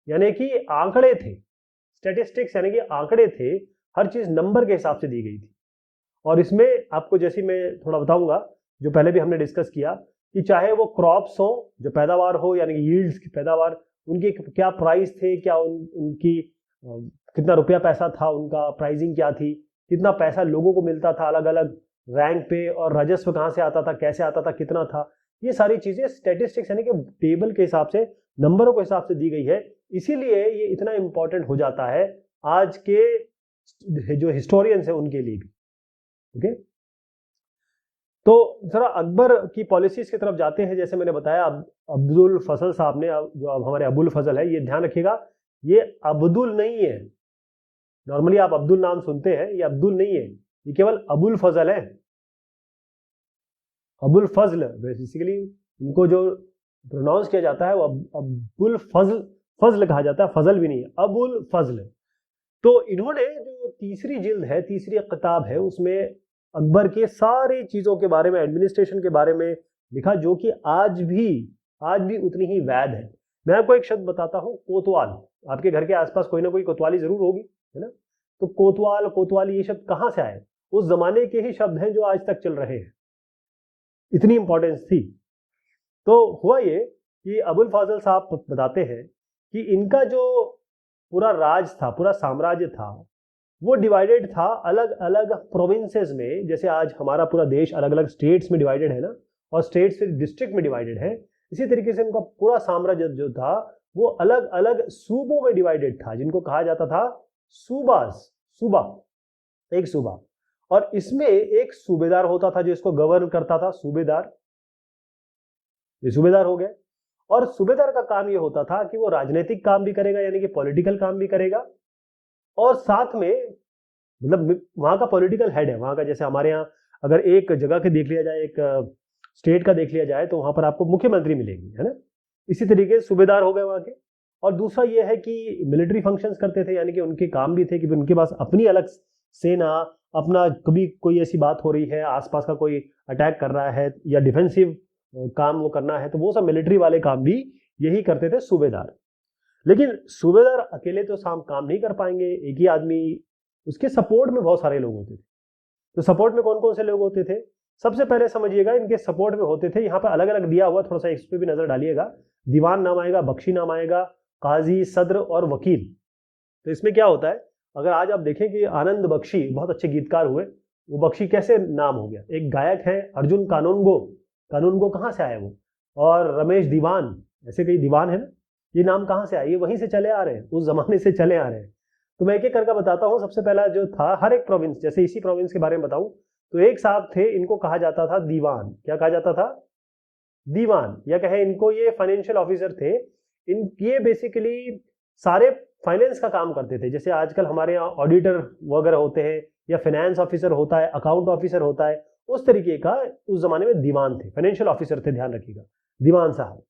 यानी कि आंकड़े थे। स्टैटिस्टिक्स यानी कि आंकड़े थे, हर चीज नंबर के हिसाब से दी गई थी। और इसमें आपको, जैसे मैं थोड़ा बताऊंगा, जो पहले भी हमने डिस्कस किया, कि चाहे वो क्रॉप्स हो, जो पैदावार हो, यानी कि यील्ड्स की पैदावार, उनके क्या प्राइस थे, क्या उनकी कितना रुपया पैसा था, उनका प्राइसिंग क्या थी, कितना पैसा लोगों को मिलता था अलग अलग रैंक पे, और राजस्व कहाँ से आता था, कैसे आता था, कितना था, ये सारी चीजें स्टैटिस्टिक्स यानी कि टेबल के हिसाब से, नंबरों के हिसाब से दी गई है। इसीलिए ये इतना इंपॉर्टेंट हो जाता है आज के जो हिस्टोरियंस है उनके लिए भी। ओके, तो जरा अकबर की पॉलिसीज की तरफ जाते हैं। जैसे मैंने बताया, अब्दुल फजल साहब ने, जो अब हमारे अबुल फजल है, ये ध्यान रखिएगा, ये अब्दुल नहीं है। नॉर्मली आप अब्दुल नाम सुनते हैं, ये अब्दुल नहीं है, ये केवल अबुल फजल है। अबुल फजल बेसिकली इनको जो प्रोनाउंस किया जाता है वो अबुल फजल, फजल कहा जाता है, फजल भी नहीं है, अबुल फजल। तो इन्होंने जो तीसरी जिल्द है, तीसरी किताब है, उसमें अकबर के सारी चीजों के बारे में, एडमिनिस्ट्रेशन के बारे में लिखा, जो कि आज भी उतनी ही वैध है। मैं आपको एक शब्द बताता हूं, कोतवाल। आपके घर के आसपास कोई ना कोई कोतवाली जरूर होगी, है ना? तो कोतवाल, कोतवाली, ये शब्द कहां से आए? उस जमाने के ही शब्द हैं जो आज तक चल रहे हैं, इतनी इंपॉर्टेंस थी। तो हुआ ये कि अबुल फजल साहब बताते हैं कि इनका जो पूरा राज था, पूरा साम्राज्य था, वो डिवाइडेड था अलग अलग प्रोविंसेस में। जैसे आज हमारा पूरा देश अलग अलग स्टेट्स में डिवाइडेड है ना, और स्टेट्स फिर डिस्ट्रिक्ट में डिवाइडेड है, इसी तरीके से उनका पूरा साम्राज्य जो था वो अलग अलग सूबों में डिवाइडेड था, जिनको कहा जाता था सूबास। सूबा, एक सूबा, और इसमें एक सूबेदार होता था जो इसको गवर्न करता था, सूबेदार। ये सूबेदार हो गए। और सूबेदार का काम ये होता था कि वो राजनीतिक काम भी करेगा, यानी कि पॉलिटिकल काम भी करेगा, और साथ में मतलब वहां का पॉलिटिकल हेड है वहां का। जैसे हमारे यहाँ अगर एक जगह के देख लिया जाए, एक स्टेट का देख लिया जाए, तो वहां पर आपको मुख्यमंत्री मिलेगी, है ना? इसी तरीके से सूबेदार हो गए वहाँ के। और दूसरा ये है कि मिलिट्री फंक्शंस करते थे, यानी कि उनके काम भी थे कि उनके पास अपनी अलग सेना, अपना कभी कोई ऐसी बात हो रही है, आसपास का कोई अटैक कर रहा है या डिफेंसिव काम वो करना है, तो वो सब मिलिट्री वाले काम भी यही करते थे सूबेदार। लेकिन सूबेदार अकेले तो काम नहीं कर पाएंगे, एक ही आदमी, उसके सपोर्ट में बहुत सारे लोग होते थे। तो सपोर्ट में कौन कौन से लोग होते थे? सबसे पहले समझिएगा, इनके सपोर्ट में होते थे, यहाँ पर अलग अलग दिया हुआ, थोड़ा सा इस पर भी नजर डालिएगा। दीवान नाम आएगा, बख्शी नाम आएगा, काजी, सद्र और वकील। तो इसमें क्या होता है, अगर आज आप देखें कि आनंद बख्शी बहुत अच्छे गीतकार हुए, वो बख्शी कैसे नाम हो गया? एक गायक है अर्जुन कानूनगो, कानूनगो कहाँ से आए वो? और रमेश दीवान, ऐसे कई दीवान है ना, ये नाम कहाँ से आए? ये वहीं से चले आ रहे हैं, उस जमाने से चले आ रहे हैं। तो मैं एक एक करके बताता हूँ। सबसे पहला जो था, हर एक प्रोविंस, जैसे इसी प्रोविंस के बारे में बताऊं तो एक साहब थे, इनको कहा जाता था दीवान। क्या कहा जाता था? दीवान, या कहे इनको ये फाइनेंशियल ऑफिसर थे। ये बेसिकली सारे फाइनेंस का काम करते थे। जैसे आजकल हमारे यहाँ ऑडिटर वगैरह होते हैं, या फाइनेंस ऑफिसर होता है, अकाउंट ऑफिसर होता है, उस तरीके का उस जमाने में दीवान थे, फाइनेंशियल ऑफिसर थे, ध्यान रखिएगा, दीवान साहब।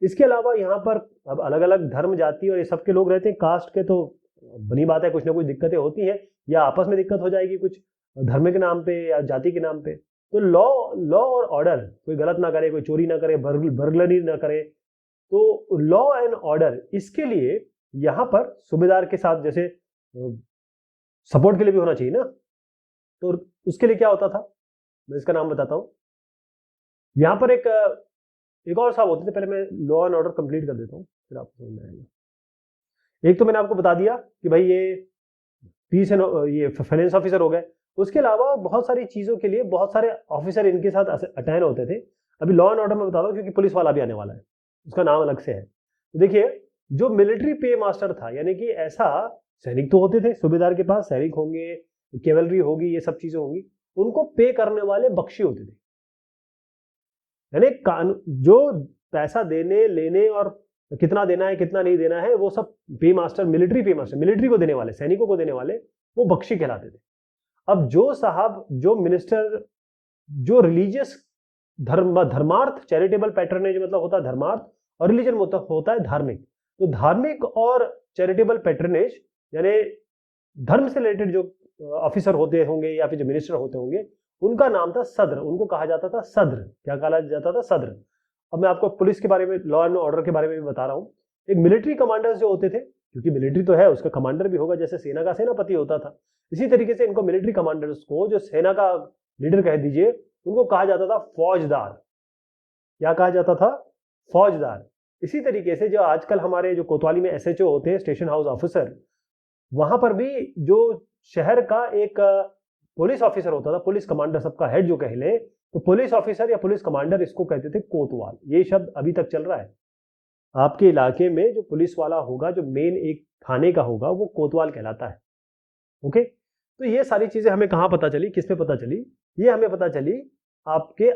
इसके अलावा यहाँ पर अब अलग अलग धर्म, जाति और ये सबके लोग रहते हैं। कास्ट के तो बनी बात है, कुछ ना कुछ दिक्कतें होती हैं, या आपस में दिक्कत हो जाएगी कुछ धर्म के नाम पे या जाति के नाम पे। तो लॉ और ऑर्डर, कोई गलत ना करे, कोई चोरी ना करे, बर्गलरी ना करे, तो लॉ एंड ऑर्डर, इसके लिए यहाँ पर सूबेदार के साथ जैसे सपोर्ट के लिए भी होना चाहिए ना, तो उसके लिए क्या होता था, मैं इसका नाम बताता हूँ। यहाँ पर एक और साहब होते थे। पहले मैं लॉ एंड ऑर्डर कंप्लीट कर देता हूँ, फिर आपको समझ में आएगा। एक तो मैंने आपको बता दिया कि भाई ये पीस एंड ये फाइनेंस ऑफिसर हो गए। उसके अलावा बहुत सारी चीजों के लिए बहुत सारे ऑफिसर इनके साथ अटैन होते थे। अभी लॉ एंड ऑर्डर में बता दो, क्योंकि पुलिस वाला भी आने वाला है, उसका नाम अलग से है। तो देखिए, जो मिलिट्री पे मास्टर था, यानी कि ऐसा, सैनिक तो होते थे सूबेदार के पास, सैनिक होंगे, कैवलरी होगी, ये सब चीजें होंगी, उनको पे करने वाले बख्शी होते थे। यानी जो पैसा देने लेने और कितना देना है कितना नहीं देना है, वो सब पे मास्टर, मिलिट्री पे मास्टर, मिलिट्री को देने वाले, सैनिकों को देने वाले, वो बख्शी कहलाते थे। अब जो साहब, जो मिनिस्टर, जो रिलीजियस धर्मार्थ, चैरिटेबल पैट्रनेज मतलब होता है धर्मार्थ, और रिलीजन होता है धार्मिक। तो धार्मिक और चैरिटेबल पैट्रनेज, यानी धर्म से रिलेटेड जो ऑफिसर होते होंगे या फिर जो मिनिस्टर होते होंगे, उनका नाम था सद्र, उनको कहा जाता था सद्र। क्या कहा जाता था? सद्र। अब मैं आपको पुलिस के बारे में, लॉ एंड ऑर्डर के बारे में भी बता रहा हूँ। एक मिलिट्री कमांडर्स जो होते थे, क्योंकि मिलिट्री तो है, उसका कमांडर भी होगा, जैसे सेना का सेनापति होता था, इसी तरीके से इनको मिलिट्री कमांडर्स को, जो सेना का लीडर कह दीजिए, उनको कहा जाता था फौजदार। क्या कहा जाता था? फौजदार। इसी तरीके से जो आजकल हमारे जो कोतवाली में एसएचओ होते हैं, स्टेशन हाउस ऑफिसर, वहां पर भी जो शहर का एक पुलिस ऑफिसर होता था, पुलिस कमांडर, सबका हेड जो कह ले, तो पुलिस ऑफिसर या पुलिस कमांडर, इसको कहते थे कोतवाल। ये शब्द अभी तक चल रहा है। आपके इलाके में जो पुलिस वाला होगा, जो मेन एक थाने का होगा, वो कोतवाल कहलाता है। ओके, तो ये सारी चीजें हमें कहाँ पता चली, किस पे पता चली? ये हमें पता चली आपके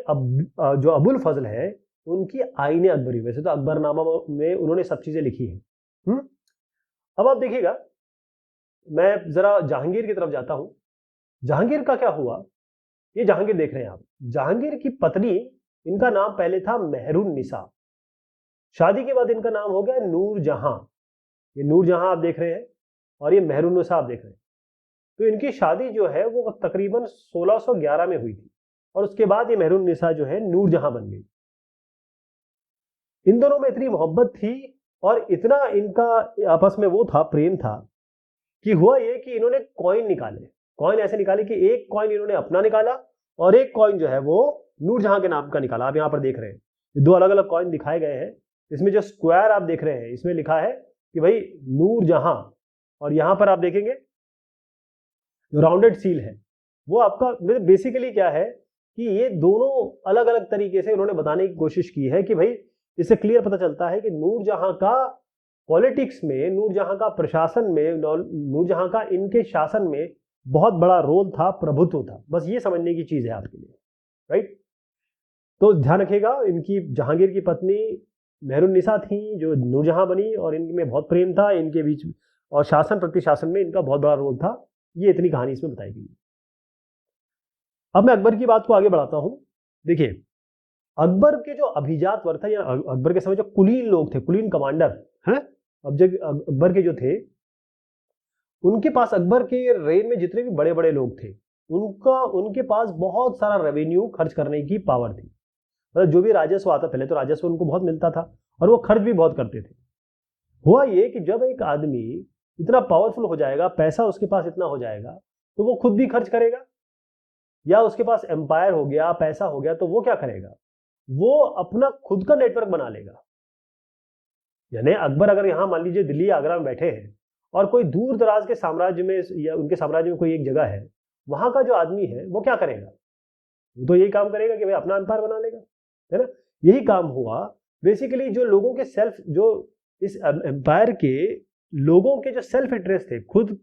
जो अबुल फजल है, उनकी आईने अकबरी। वैसे तो अकबरनामा में उन्होंने सब चीजें लिखी है। अब आप देखिएगा, मैं जरा जहांगीर की तरफ जाता हूं। जहांगीर का क्या हुआ, ये जहांगीर देख रहे हैं आप। जहांगीर की पत्नी, इनका नाम पहले था मेहरुन निसा, शादी के बाद इनका नाम हो गया नूर जहां। ये नूर जहां आप देख रहे हैं, और ये मेहरुन निसा आप देख रहे हैं। तो इनकी शादी जो है वो तकरीबन 1611 में हुई थी, और उसके बाद ये मेहरुन निसा जो है नूर जहां बन गई। इन दोनों में इतनी मोहब्बत थी और इतना इनका आपस में वो था, प्रेम था, कि हुआ ये कि इन्होंने कॉइन निकाले। कॉइन ऐसे निकाले कि एक कॉइन इन्होंने अपना निकाला, और एक कॉइन जो है वो नूरजहां के नाम का निकाला। आप यहां पर देख रहे हैं, ये दो अलग अलग कॉइन दिखाए गए हैं। इसमें जो स्क्वायर आप देख रहे हैं, इसमें लिखा है कि भाई नूरजहां, और यहां पर आप देखेंगे जो राउंडेड सील है, वो आपका बेसिकली क्या है कि ये दोनों अलग अलग तरीके से उन्होंने बताने की कोशिश की है कि भाई, इससे क्लियर पता चलता है कि नूरजहां का पॉलिटिक्स में, नूरजहां का प्रशासन में, नूरजहां का इनके शासन में बहुत बड़ा रोल था, प्रभुत्व था। बस ये समझने की चीज है आपके लिए, राइट? तो ध्यान रखिएगा, इनकी जहांगीर की पत्नी मेहरुन निसा थी जो नूरजहां बनी, और इनमें बहुत प्रेम था इनके बीच, और शासन प्रतिशासन में इनका बहुत बड़ा रोल था। ये इतनी कहानी इसमें बताई गई। अब मैं अकबर की बात को आगे बढ़ाता हूं। देखिए, अकबर के जो अभिजात वर्ग था या अकबर के समय जो कुलीन लोग थे, कुलीन कमांडर हैं, अब जब अकबर के जो थे, उनके पास अकबर के रेन में जितने भी बड़े बड़े लोग थे, उनके पास बहुत सारा रेवेन्यू खर्च करने की पावर थी। मतलब जो भी राजस्व आता, पहले तो राजस्व उनको बहुत मिलता था और वो खर्च भी बहुत करते थे। हुआ ये कि जब एक आदमी इतना पावरफुल हो जाएगा, पैसा उसके पास इतना हो जाएगा, तो वो खुद भी खर्च करेगा, या उसके पास एम्पायर हो गया, पैसा हो गया, तो वो क्या करेगा, वो अपना खुद का नेटवर्क बना लेगा। यानी अकबर अगर यहां मान लीजिए दिल्ली आगरा में बैठे हैं और कोई दूर दराज के साम्राज्य में या उनके साम्राज्य में कोई एक जगह है, वहां का जो आदमी है वो क्या करेगा, वो तो यही काम करेगा कि भाई अपना एम्पायर बना लेगा, है ना। यही काम हुआ बेसिकली, जो लोगों के सेल्फ, जो इस एम्पायर के लोगों के जो सेल्फ इंटरेस्ट थे, खुद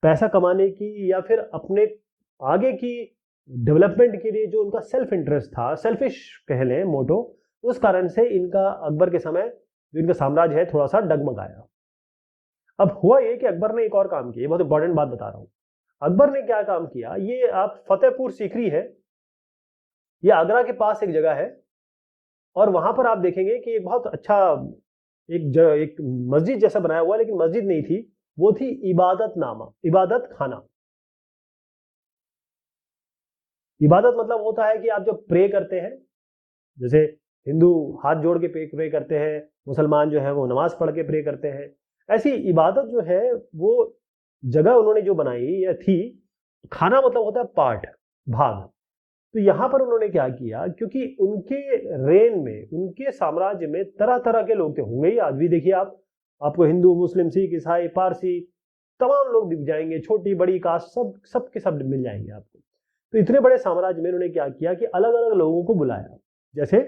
पैसा कमाने की या फिर अपने आगे की डेवलपमेंट के लिए जो उनका सेल्फ इंटरेस्ट था, सेल्फिश कह लें मोटो, उस कारण से इनका अकबर के समय जो इनका साम्राज्य है थोड़ा सा डगमगाया। अब हुआ ये कि अकबर ने एक और काम किया, बहुत इंपॉर्टेंट बात बता रहा हूं। अकबर ने क्या काम किया, ये आप फतेहपुर सीकरी है, ये आगरा के पास एक जगह है, और वहां पर आप देखेंगे कि एक बहुत अच्छा एक मस्जिद जैसा बनाया हुआ, लेकिन मस्जिद नहीं थी, वो थी इबादत खाना। इबादत मतलब होता है कि आप जब प्रे करते हैं, जैसे हिंदू हाथ जोड़ के प्रे करते हैं, मुसलमान जो है वो नमाज पढ़ के प्रे करते हैं, ऐसी इबादत जो है वो जगह उन्होंने जो बनाई या थी। खाना मतलब होता है पार्ट, भाग। तो यहां पर उन्होंने क्या किया, क्योंकि उनके रेन में, उनके साम्राज्य में तरह तरह के लोग थे, होंगे ही आज भी, देखिए आपको हिंदू, मुस्लिम, सिख, ईसाई, पारसी, तमाम लोग दिख जाएंगे, छोटी बड़ी कास्ट, सब के सब मिल जाएंगे आपको। तो इतने बड़े साम्राज्य में उन्होंने क्या किया कि अलग अलग लोगों को बुलाया। जैसे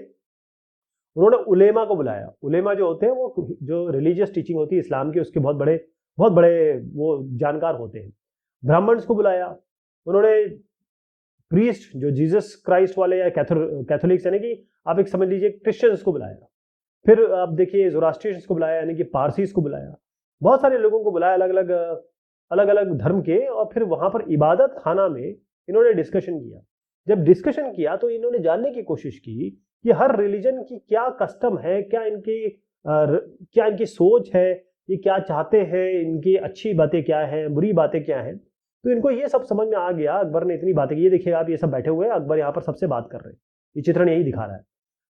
उन्होंने उलेमा को बुलाया। उलेमा जो होते हैं वो जो रिलीजियस टीचिंग होती है इस्लाम की, उसके बहुत बड़े वो जानकार होते हैं। ब्राह्मण्स को बुलाया उन्होंने। प्रीस्ट जो जीसस क्राइस्ट वाले या कैथोलिक्स, यानी कि आप एक समझ लीजिए क्रिश्चियंस को बुलाया। फिर आप देखिए जोरास्ट्रियंस को बुलाया, यानी कि पारसीस को बुलाया। बहुत सारे लोगों को बुलाया अलग अलग धर्म के, और फिर वहां पर इबादत खाना में इन्होंने डिस्कशन किया। जब डिस्कशन किया तो इन्होंने जानने की कोशिश की कि हर रिलीजन की क्या कस्टम है, क्या इनकी सोच है, ये क्या चाहते हैं, इनकी अच्छी बातें क्या हैं, बुरी बातें क्या हैं। तो इनको ये सब समझ में आ गया। अकबर ने इतनी बातें की, ये देखिए आप, ये सब बैठे हुए हैं, अकबर यहाँ पर सबसे बात कर रहे हैं, ये चित्रण यही दिखा रहा है।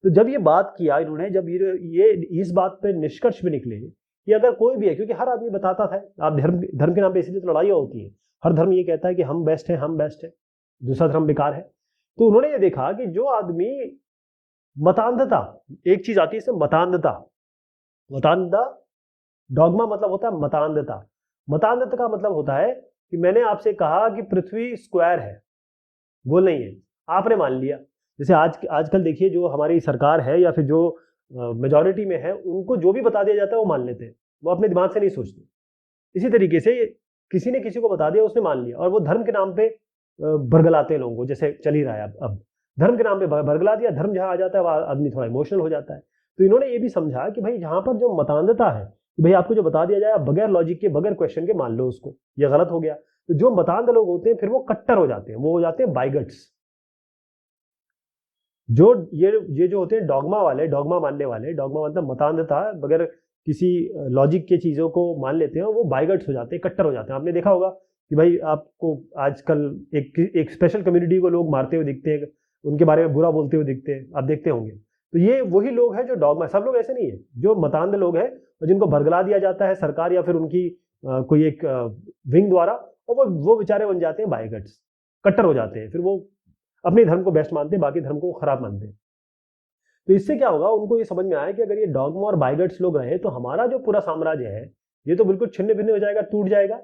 तो जब ये बात किया इन्होंने, जब ये इस बात पे निष्कर्ष में निकले कि अगर कोई भी है, क्योंकि हर आदमी बताता था, आप धर्म के नाम पे इसलिए तो लड़ाइयाँ होती है, हर धर्म ये कहता है कि हम बेस्ट है, दूसरा धर्म बेकार है। तो उन्होंने ये देखा कि जो आदमी मतांधता, एक चीज आती है इसमें, मतांधता, डॉगमा मतलब होता है मतांधता। मतांधता का मतलब होता है कि मैंने आपसे कहा कि पृथ्वी स्क्वायर है, गोल नहीं है, आपने मान लिया। जैसे आजकल देखिए जो हमारी सरकार है या फिर जो मेजॉरिटी में है, उनको जो भी बता दिया जाता है वो मान लेते हैं, वो अपने दिमाग से नहीं सोचते। इसी तरीके से किसी ने किसी को बता दिया, उसने मान लिया, और वो धर्म के नाम पे बरगलाते हैं लोगों को, जैसे चल ही रहा है अब धर्म के नाम पे बरगला दिया। धर्म जहां आ जाता है वहां आदमी थोड़ा इमोशनल हो जाता है। तो इन्होंने ये भी समझा कि भाई जहां पर जो मतांधता है, भाई आपको जो बता दिया जाए, बगैर लॉजिक के, बगैर क्वेश्चन के मान लो उसको, ये गलत हो गया। तो जो मतांध लोग होते हैं फिर वो कट्टर हो जाते हैं, वो हो जाते हैं बाइगट्स। जो ये जो होते हैं डॉगमा मानने वाले, डॉगमा मतलब मतांधता, बगैर किसी लॉजिक के चीजों को मान लेते हैं, वो बाइगट्स हो जाते हैं, कट्टर हो जाते हैं। आपने देखा होगा कि भाई आपको आजकल एक स्पेशल कम्युनिटी को लोग मारते हुए दिखते हैं, उनके बारे में बुरा बोलते हुए दिखते हैं, आप देखते होंगे। तो ये वही लोग हैं जो डॉगमा, सब लोग ऐसे नहीं है, जो मतांध लोग हैं और जिनको भरगला दिया जाता है सरकार या फिर उनकी कोई एक विंग द्वारा, और वो बेचारे बन जाते हैं बाइगट्स, कट्टर हो जाते हैं। फिर वो अपने धर्म को बेस्ट मानते हैं, बाकी धर्म को खराब मानते हैं। तो इससे क्या होगा, उनको ये समझ में आया कि अगर ये डॉगमा और बाइगट्स लोग रहे तो हमारा जो पूरा साम्राज्य है ये तो बिल्कुल छिन्न भिन्न हो जाएगा, टूट जाएगा।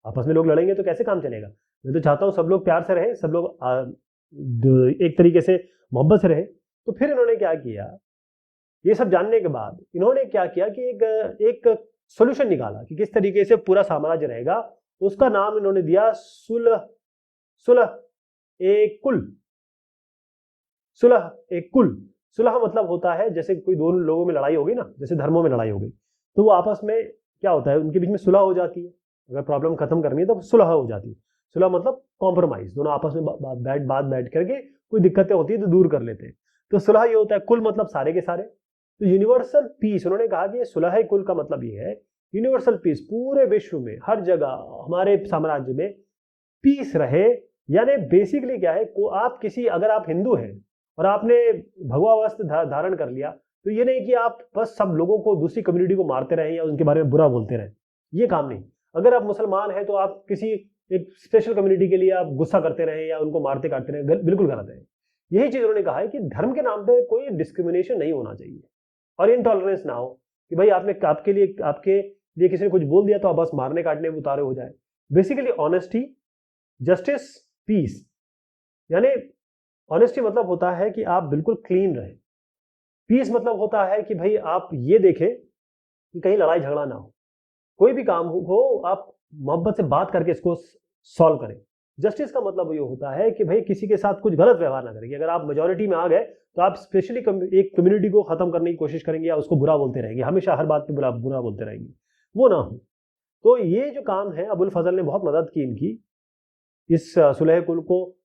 आपस में लोग लड़ेंगे तो कैसे काम चलेगा। मैं तो चाहता हूं सब लोग प्यार से रहे, सब लोग एक तरीके से मोहब्बत से रहे। तो फिर इन्होंने क्या किया, ये सब जानने के बाद इन्होंने क्या किया कि एक सोल्यूशन निकाला कि किस तरीके से पूरा साम्राज्य रहेगा। उसका नाम इन्होंने दिया सुलह ए कुल। सुलह मतलब होता है जैसे कोई दोनों लोगों में लड़ाई होगी ना, जैसे धर्मों में लड़ाई हो गई, तो वो आपस में क्या होता है, उनके बीच में सुलह हो जाती है। अगर प्रॉब्लम खत्म करनी है तो सुलह हो जाती है। सुलह मतलब कॉम्प्रोमाइज, दोनों आपस में बात बैठ करके कोई दिक्कतें होती है तो दूर कर लेते हैं। तो सुलह ये होता है कुल मतलब सारे के सारे। तो यूनिवर्सल पीस, उन्होंने कहा कि सुलह कुल का मतलब ये है यूनिवर्सल पीस, पूरे विश्व में हर जगह हमारे साम्राज्य में पीस रहे। यानी बेसिकली क्या है, को आप किसी, अगर आप हिंदू हैं और आपने भगवा वस्त्र धारण कर लिया, तो ये नहीं कि आप बस सब लोगों को, दूसरी कम्युनिटी को मारते रहें या उनके बारे में बुरा बोलते रहें, ये काम नहीं। अगर आप मुसलमान हैं तो आप किसी एक स्पेशल कम्युनिटी के लिए आप गुस्सा करते रहें या उनको मारते काटते रहें, बिल्कुल गलत है। यही चीज उन्होंने कहा है कि धर्म के नाम पे कोई डिस्क्रिमिनेशन नहीं होना चाहिए और इनटॉलरेंस ना हो कि भाई आपके लिए किसी ने कुछ बोल दिया तो आप बस मारने काटने में उतारे हो जाए। Basically honesty, justice, peace. यानी ऑनेस्टी मतलब होता है कि आप बिल्कुल क्लीन रहे। पीस मतलब होता है कि भाई आप ये देखें कि कहीं लड़ाई झगड़ा ना हो, कोई भी काम हो आप मोहब्बत से बात करके इसको सॉल्व करें। जस्टिस का मतलब ये होता है कि भाई किसी के साथ कुछ गलत व्यवहार ना करेंगे। अगर आप मेजोरिटी में आ गए तो आप स्पेशली एक कम्युनिटी को खत्म करने की कोशिश करेंगे या उसको बुरा बोलते रहेंगे, हमेशा हर बात पे बुरा बोलते रहेंगे, वो ना हो। तो ये जो काम है, अबुल फजल ने बहुत मदद की इनकी इस सुलह कुल को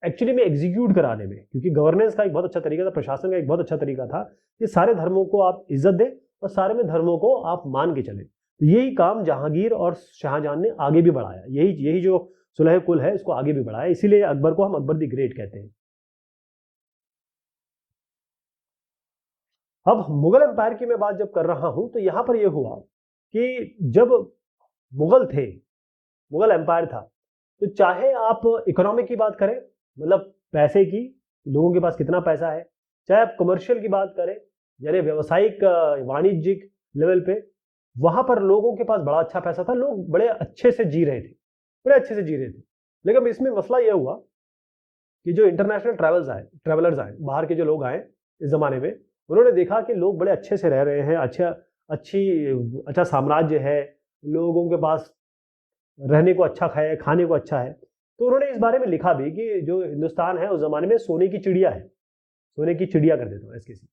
एक्चुअली में एग्जीक्यूट कराने में, क्योंकि गवर्नेंस का एक बहुत अच्छा तरीका था, प्रशासन का एक बहुत अच्छा तरीका था कि सारे धर्मों को आप इज्जत दें और सारे में धर्मों को आप मान के चलें। तो यही काम जहांगीर और शाहजहां ने आगे भी बढ़ाया। यही जो सुलह कुल है इसको आगे भी बढ़ाया, इसीलिए अकबर को हम अकबर द ग्रेट कहते हैं। अब मुगल एम्पायर की मैं बात जब कर रहा हूं तो यहां पर यह हुआ कि जब मुगल थे, मुगल एम्पायर था, तो चाहे आप इकोनॉमी की बात करें, मतलब पैसे की, लोगों के पास कितना पैसा है, चाहे आप कमर्शियल की बात करें यानी व्यावसायिक वाणिज्यिक लेवल पे, वहां पर लोगों के पास बड़ा अच्छा पैसा था, लोग बड़े अच्छे से जी रहे थे, बड़े अच्छे से जी रहे थे। लेकिन इसमें मसला यह हुआ कि जो इंटरनेशनल ट्रैवलर्स आए, बाहर के जो लोग आए इस जमाने में, उन्होंने देखा कि लोग बड़े अच्छे से रह रहे हैं, अच्छा साम्राज्य है, लोगों के पास रहने को अच्छा है, खाने को अच्छा है। तो उन्होंने इस बारे में लिखा भी कि जो हिंदुस्तान है उस जमाने में सोने की चिड़िया है, सोने की चिड़िया कर देता हूँ एसकेसी,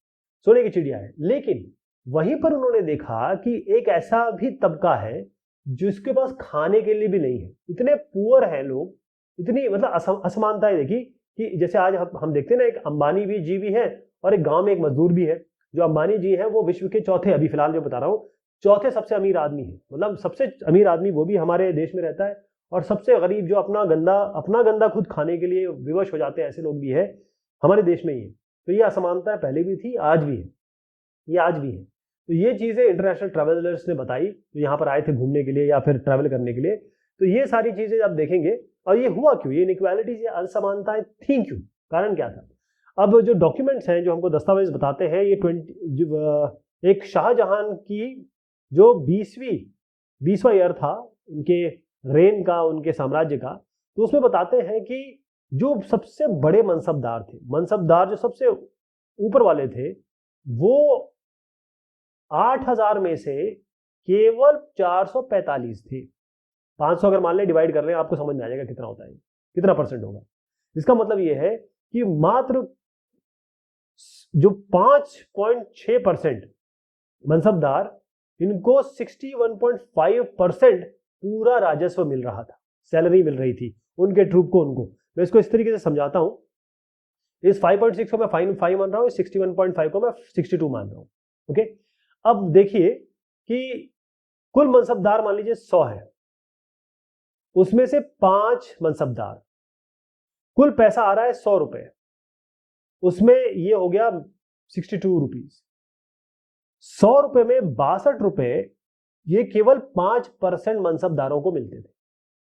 सोने की चिड़िया है। लेकिन वहीं पर उन्होंने देखा कि एक ऐसा भी तबका है जिसके पास खाने के लिए भी नहीं है, इतने पुअर हैं लोग, इतनी मतलब असमानताएं देखी कि जैसे आज हम देखते हैं ना, एक अंबानी भी जी भी है और एक गांव में एक मजदूर भी है। जो अंबानी जी है वो विश्व के चौथे, अभी फिलहाल जो बता रहा हूँ, चौथे सबसे अमीर आदमी है। मतलब सबसे अमीर आदमी वो भी हमारे देश में रहता है, और सबसे गरीब जो अपना गंदा खुद खाने के लिए विवश हो जाते हैं, ऐसे लोग भी है हमारे देश में ही है। तो ये असमानता पहले भी थी, आज भी है, ये आज भी है। तो ये चीजें इंटरनेशनल ट्रैवलर्स ने बताई, तो यहाँ पर आए थे घूमने के लिए या फिर ट्रैवल करने के लिए। तो ये सारी चीजें आप देखेंगे, और ये हुआ क्यों, ये इनइक्वालिटीज, ये असमानताएं थी क्यों, कारण क्या था। अब जो डॉक्यूमेंट्स हैं, जो हमको दस्तावेज बताते हैं, ये एक शाहजहां की जो 20वां ईयर था उनके रेन का, उनके साम्राज्य का, तो उसमें बताते हैं कि जो सबसे बड़े मनसबदार जो सबसे ऊपर वाले थे, वो 8000 में से केवल 445 थे। 500 अगर मान लें, डिवाइड कर लें, आपको समझ में आ जाएगा कितना होता है, कितना परसेंट होगा। इसका मतलब यह है कि मात्र जो 5.6% मनसबदार, इनको 61.5% पूरा राजस्व मिल रहा था, सैलरी मिल रही थी उनके ट्रूप को। उनको मैं इसको इस तरीके से समझाता हूं, इस 5.6 को मैं 5 मान रहा हूं, 61.5 को मैं 62 मान रहा हूं। ओके, अब देखिए कि कुल मनसबदार मान लीजिए 100 है, उसमें से 5 मनसबदार, कुल पैसा आ रहा है 100 रुपए, उसमें ये हो गया 62 रुपीज। 100 रुपए में 62 रुपए ये केवल 5% मनसबदारों को मिलते थे।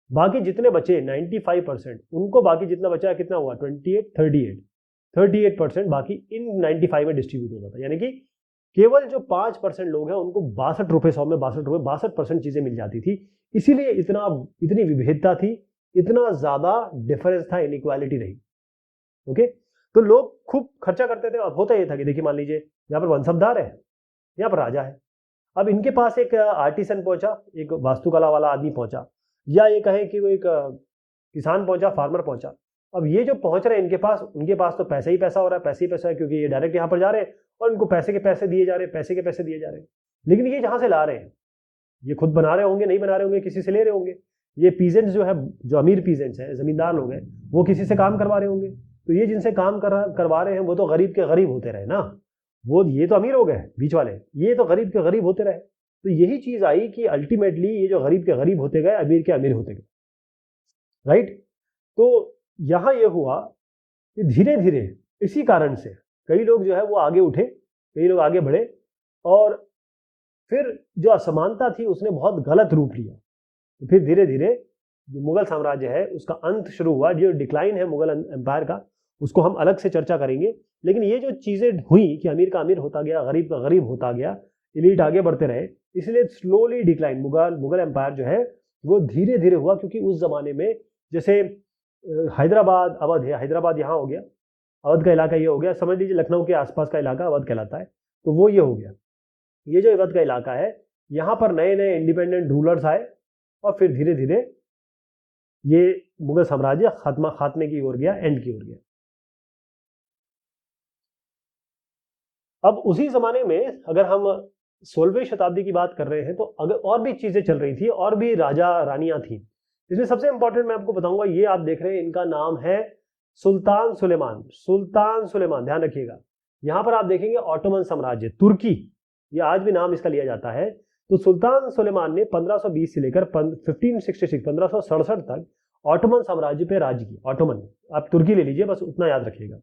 बाकी जितने बचे 95%, उनको बाकी जितना बचा कितना हुआ 38% बाकी इन 95 में डिस्ट्रीब्यूट होता था। यानी कि केवल जो 5% लोग हैं उनको 62 रुपए, 100 में 62 रुपए, 62% चीजें मिल जाती थी। इसीलिए इतनी विविधता थी, इतना ज्यादा डिफरेंस था, इनइक्वालिटी रही। ओके, तो लोग खूब खर्चा करते थे। अब होता यह था कि देखिए, मान लीजिए यहाँ पर मनसबदार है, यहाँ पर राजा है। अब इनके पास एक आर्टिसन पहुंचा, एक वास्तुकला वाला आदमी पहुंचा, या ये कहें कि वो एक किसान पहुंचा, फार्मर पहुंचा। अब ये जो पहुंच रहे हैं इनके पास, उनके पास तो पैसा ही पैसा हो रहा है, पैसे ही पैसा है, क्योंकि ये डायरेक्ट यहाँ पर जा रहे हैं और इनको पैसे के पैसे दिए जा रहे हैं, पैसे के पैसे दिए जा रहे हैं। लेकिन ये जहां से ला रहे हैं, ये खुद बना रहे होंगे, नहीं बना रहे होंगे, किसी से ले रहे होंगे। ये पीजेंट्स जो है, जो अमीर पीजेंट्स हैं, जमींदार लोग हैं, वो किसी से काम करवा रहे होंगे। तो ये जिनसे काम करवा रहे हैं वो तो गरीब के गरीब होते रहे ना, वो ये तो अमीर हो गए बीच वाले, ये तो गरीब के गरीब होते रहे। तो यही चीज आई कि अल्टीमेटली ये जो गरीब के गरीब होते गए, अमीर के अमीर होते गए, राइट। तो यहां ये हुआ कि धीरे धीरे इसी कारण से कई लोग जो है वो आगे उठे, कई लोग आगे बढ़े, और फिर जो असमानता थी उसने बहुत गलत रूप लिया। तो फिर धीरे धीरे जो मुगल साम्राज्य है उसका अंत शुरू हुआ। जो डिक्लाइन है मुगल एम्पायर का, उसको हम अलग से चर्चा करेंगे। लेकिन ये जो चीजें हुई कि अमीर का अमीर होता गया, गरीब का गरीब होता गया, इलीट आगे बढ़ते रहे, इसलिए स्लोली डिक्लाइन मुगल एम्पायर जो है वो धीरे धीरे हुआ। क्योंकि उस जमाने में जैसे हैदराबाद, अवध है, हैदराबाद यहाँ हो गया, अवध का इलाका ये हो गया, समझ लीजिए लखनऊ के आसपास का इलाका अवध कहलाता है, तो वो ये हो गया। ये जो अवध का इलाका है, यहाँ पर नए नए इंडिपेंडेंट रूलर्स आए और फिर धीरे धीरे ये मुगल साम्राज्य खात्मे की ओर गया, एंड की ओर गया। अब उसी जमाने में अगर हम 16वीं शताब्दी की बात कर रहे हैं तो अगर और भी चीजें चल रही थी, और भी राजा रानियां थी। इसमें सबसे इंपॉर्टेंट मैं आपको बताऊंगा, ये आप देख रहे हैं इनका नाम है सुल्तान सुलेमान। सुल्तान सुलेमान, ध्यान रखिएगा। यहां पर आप देखेंगे ऑटोमन साम्राज्य, तुर्की, ये आज भी नाम इसका लिया जाता है। तो सुल्तान सुलेमान ने 1520 से लेकर 1567 तक ऑटोमन साम्राज्य पे राज किया। ऑटोमन, आप तुर्की ले लीजिए, बस उतना याद रखिएगा।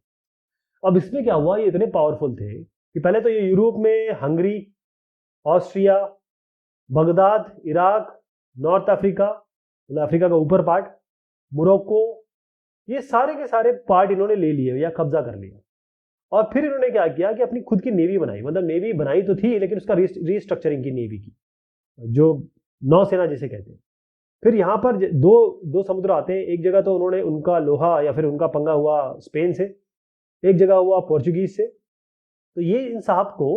अब इसमें क्या हुआ, ये इतने पावरफुल थे कि पहले तो ये यूरोप में Hungary, Austria, Baghdad, Iraq, north Africa, मतलब अफ्रीका का ऊपर पार्ट, मोरक्को, ये सारे के सारे पार्ट इन्होंने ले लिए या कब्जा कर लिया। और फिर इन्होंने क्या किया कि अपनी खुद की नेवी बनाई। मतलब नेवी बनाई तो थी, लेकिन उसका रीस्ट्रक्चरिंग की नेवी की, जो नौसेना जिसे कहते हैं। फिर यहाँ पर दो समुद्र आते हैं। एक जगह तो उन्होंने उनका लोहा या फिर उनका पंगा हुआ स्पेन से, एक जगह हुआ पोर्चुगीज से। तो ये इन साहब को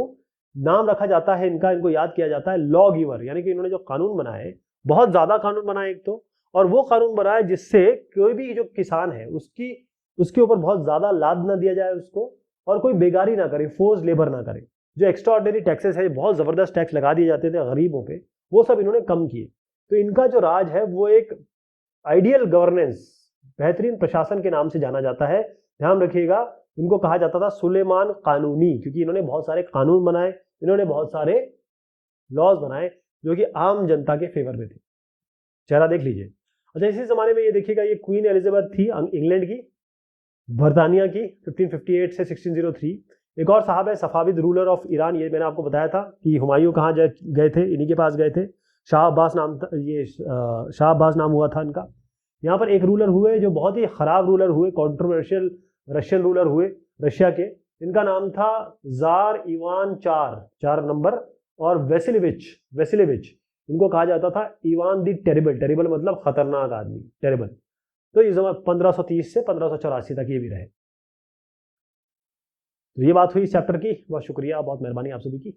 नाम रखा जाता है इनका, इनको याद किया जाता है लॉ गिवर, यानी कि इन्होंने जो कानून बनाए, बहुत ज्यादा कानून बनाए एक तो, और वो कानून बनाए जिससे कोई भी जो किसान है उसके ऊपर बहुत ज्यादा लाद ना दिया जाए उसको, और कोई बेगारी ना करे, फोर्स लेबर ना करे। जो एक्स्ट्रा ऑर्डिनरी टैक्सेस है, बहुत जबरदस्त टैक्स लगा दिए जाते थे गरीबों पे, वो सब इन्होंने कम किए। तो इनका जो राज है वो एक आइडियल गवर्नेंस, बेहतरीन प्रशासन के नाम से जाना जाता है। ध्यान रखिएगा, इनको कहा जाता था सुलेमान कानूनी, क्योंकि इन्होंने बहुत सारे कानून बनाए, इन्होंने बहुत सारे लॉज बनाए जो कि आम जनता के फेवर में थे। चेहरा देख लीजिए। अच्छा, इसी जमाने में ये देखिएगा, ये क्वीन एलिजाबेथ थी इंग्लैंड की, बर्तानिया की, 1558 से 1603। एक और साहब है सफाविद, रूलर ऑफ ईरान। ये मैंने आपको बताया था कि हुमायूं कहाँ गए थे, इन्हीं के पास गए थे। शाह अब्बास नाम था, ये शाह अब्बास नाम हुआ था इनका। यहाँ पर एक रूलर हुए जो बहुत ही खराब रूलर हुए, कॉन्ट्रोवर्शियल रशियन रूलर हुए रशिया के। इनका नाम था जार इवान 4 नंबर, और वेसिलेविच, इनको कहा जाता था इवान दी टेरिबल। टेरिबल मतलब खतरनाक आदमी, टेरिबल। तो इस समय 1530 से 1584 तक ये भी रहे। तो ये बात हुई इस चैप्टर की। बहुत शुक्रिया, बहुत मेहरबानी आप सभी की।